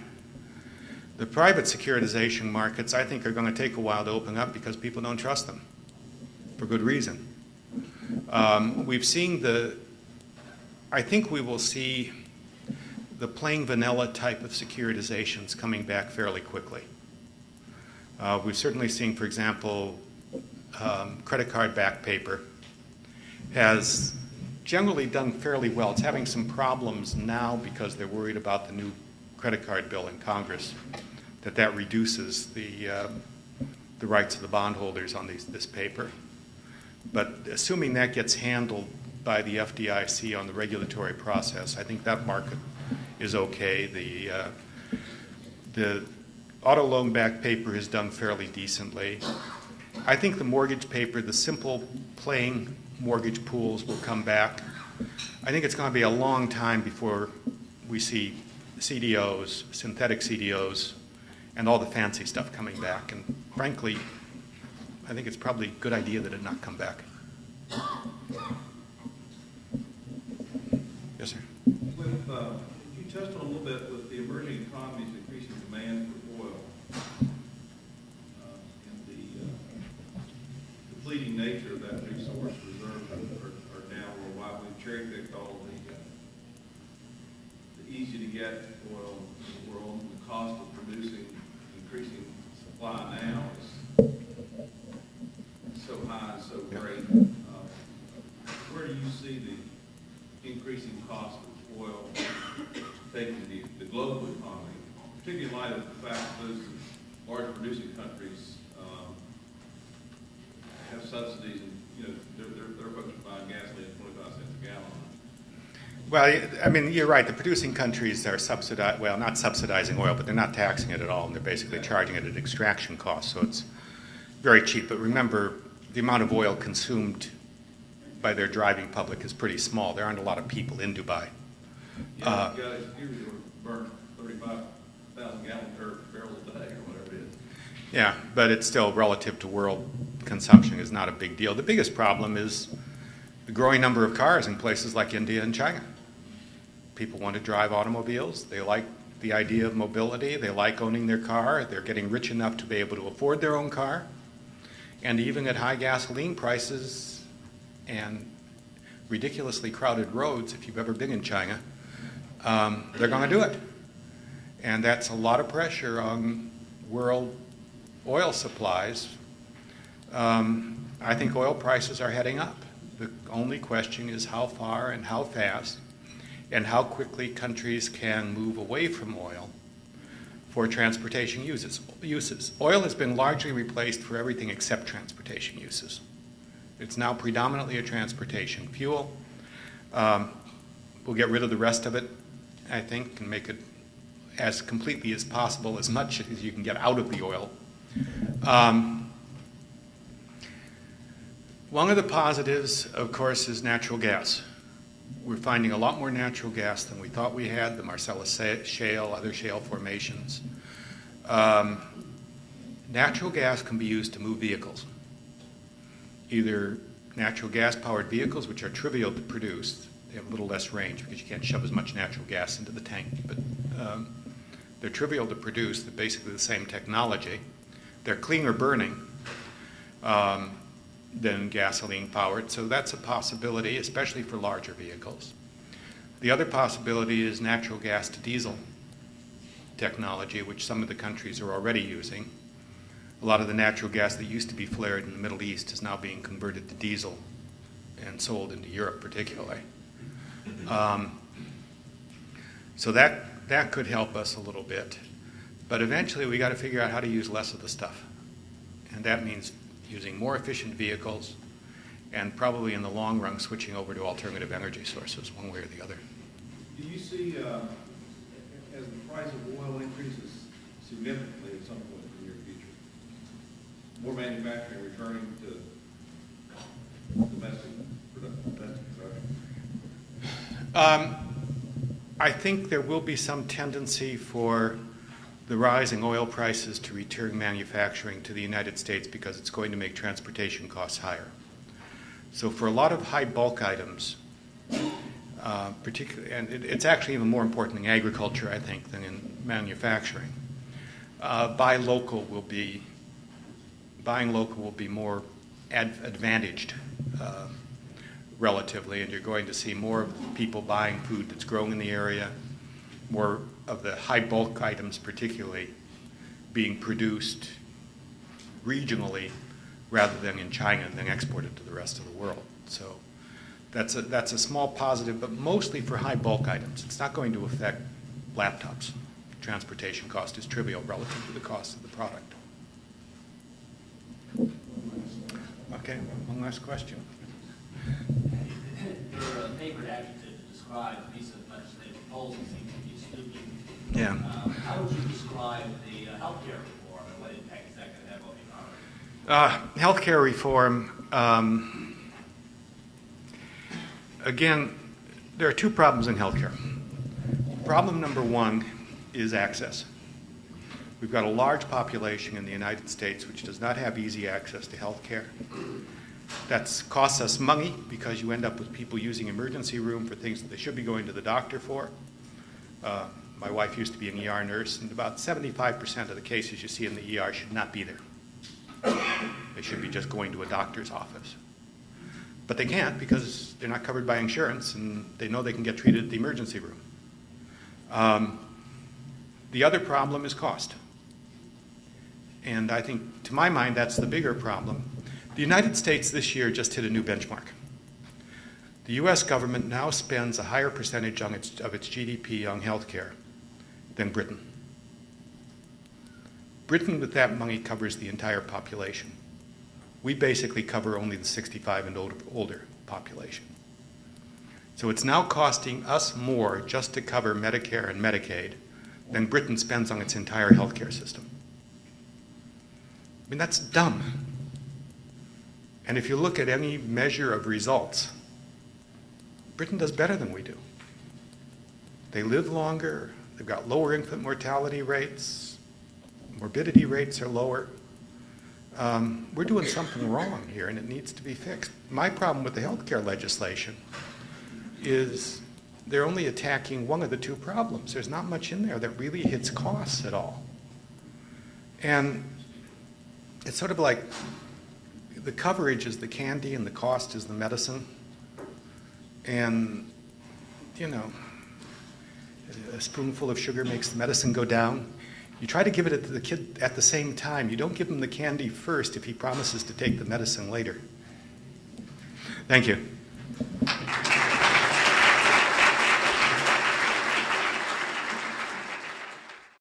The private securitization markets, I think, are going to take a while to open up because people don't trust them, for good reason. We've seen I think we will see the plain vanilla type of securitizations coming back fairly quickly. We've certainly seen, for example, credit card backed paper has generally done fairly well. It's having some problems now because they're worried about the new credit card bill in Congress, that reduces the rights of the bondholders on this paper. But assuming that gets handled by the FDIC on the regulatory process, I think that market is okay. The auto loan-backed paper has done fairly decently. I think the mortgage paper, the simple, plain mortgage pools will come back. I think it's going to be a long time before we see CDOs, synthetic CDOs, and all the fancy stuff coming back. And frankly, I think it's probably a good idea that it not come back. Yes, sir. You touched on a little bit with the emerging economies increasing demand for oil and the depleting nature of that resource reserves are down worldwide. We've cherry-picked all the easy-to-get oil in the world. The cost of producing increasing supply now is so high and so great. Where do you see the increasing cost of oil taking the global economy, particularly in light of the fact that those large producing countries have subsidies and their folks are buying gasoline at 25 cents a gallon? Well, I mean, you're right. The producing countries are not subsidizing oil, but they're not taxing it at all, and they're basically charging it at extraction cost, so it's very cheap. But remember, the amount of oil consumed by their driving public is pretty small. There aren't a lot of people in Dubai. Yeah, guys here burn 35,000 barrels a day or whatever it is. Yeah, but it's still relative to world consumption is not a big deal. The biggest problem is the growing number of cars in places like India and China. People want to drive automobiles. They like the idea of mobility. They like owning their car. They're getting rich enough to be able to afford their own car. And even at high gasoline prices and ridiculously crowded roads, if you've ever been in China, they're going to do it. And that's a lot of pressure on world oil supplies. I think oil prices are heading up. The only question is how far and how fast and how quickly countries can move away from oil for transportation uses. Oil has been largely replaced for everything except transportation uses. It's now predominantly a transportation fuel. We'll get rid of the rest of it, I think, and make it as completely as possible, as much as you can get out of the oil. One of the positives, of course, is natural gas. We're finding a lot more natural gas than we thought we had, the Marcellus Shale, other shale formations. Natural gas can be used to move vehicles. Either natural gas-powered vehicles, which are trivial to produce. They have a little less range because you can't shove as much natural gas into the tank. But they're trivial to produce. They're basically the same technology. They're cleaner burning than gasoline-powered. So that's a possibility, especially for larger vehicles. The other possibility is natural gas to diesel technology, which some of the countries are already using. A lot of the natural gas that used to be flared in the Middle East is now being converted to diesel and sold into Europe particularly. So that could help us a little bit. But eventually we got to figure out how to use less of the stuff. And that means using more efficient vehicles and probably in the long run switching over to alternative energy sources one way or the other. Do you see as the price of oil increases significantly at some point in the near future? More manufacturing returning to domestic production? I think there will be some tendency for the rising oil prices to return manufacturing to the United States because it's going to make transportation costs higher. So for a lot of high bulk items, particularly, and it's actually even more important in agriculture, I think, than in manufacturing, buying local will be more advantaged relatively, and you're going to see more people buying food that's grown in the area, more of the high bulk items particularly being produced regionally rather than in China and then exported to the rest of the world. So that's a small positive, but mostly for high bulk items. It's not going to affect laptops. Transportation cost is trivial relative to the cost of the product. Okay, one last question. Your favorite adjective to describe a piece of legislative proposal seems to be stupid. Yeah. How would you describe the healthcare reform and what impact is that going to have on the economy? Healthcare reform, again, there are two problems in healthcare. Problem number one is access. We've got a large population in the United States which does not have easy access to healthcare. That costs us money because you end up with people using emergency room for things that they should be going to the doctor for. My wife used to be an ER nurse, and about 75% of the cases you see in the ER should not be there. They should be just going to a doctor's office. But they can't because they're not covered by insurance, and they know they can get treated at the emergency room. The other problem is cost. And I think, to my mind, that's the bigger problem. The United States this year just hit a new benchmark. The U.S. government now spends a higher percentage of its GDP on health care than Britain. Britain, with that money, covers the entire population. We basically cover only the 65 and older population. So it's now costing us more just to cover Medicare and Medicaid than Britain spends on its entire healthcare system. I mean, that's dumb. And if you look at any measure of results, Britain does better than we do. They live longer, they've got lower infant mortality rates, morbidity rates are lower. We're doing something wrong here, and it needs to be fixed. My problem with the healthcare legislation is they're only attacking one of the two problems. There's not much in there that really hits costs at all. And it's sort of like the coverage is the candy and the cost is the medicine. And, you know, a spoonful of sugar makes the medicine go down. You try to give it to the kid at the same time. You don't give him the candy first if he promises to take the medicine later. Thank you.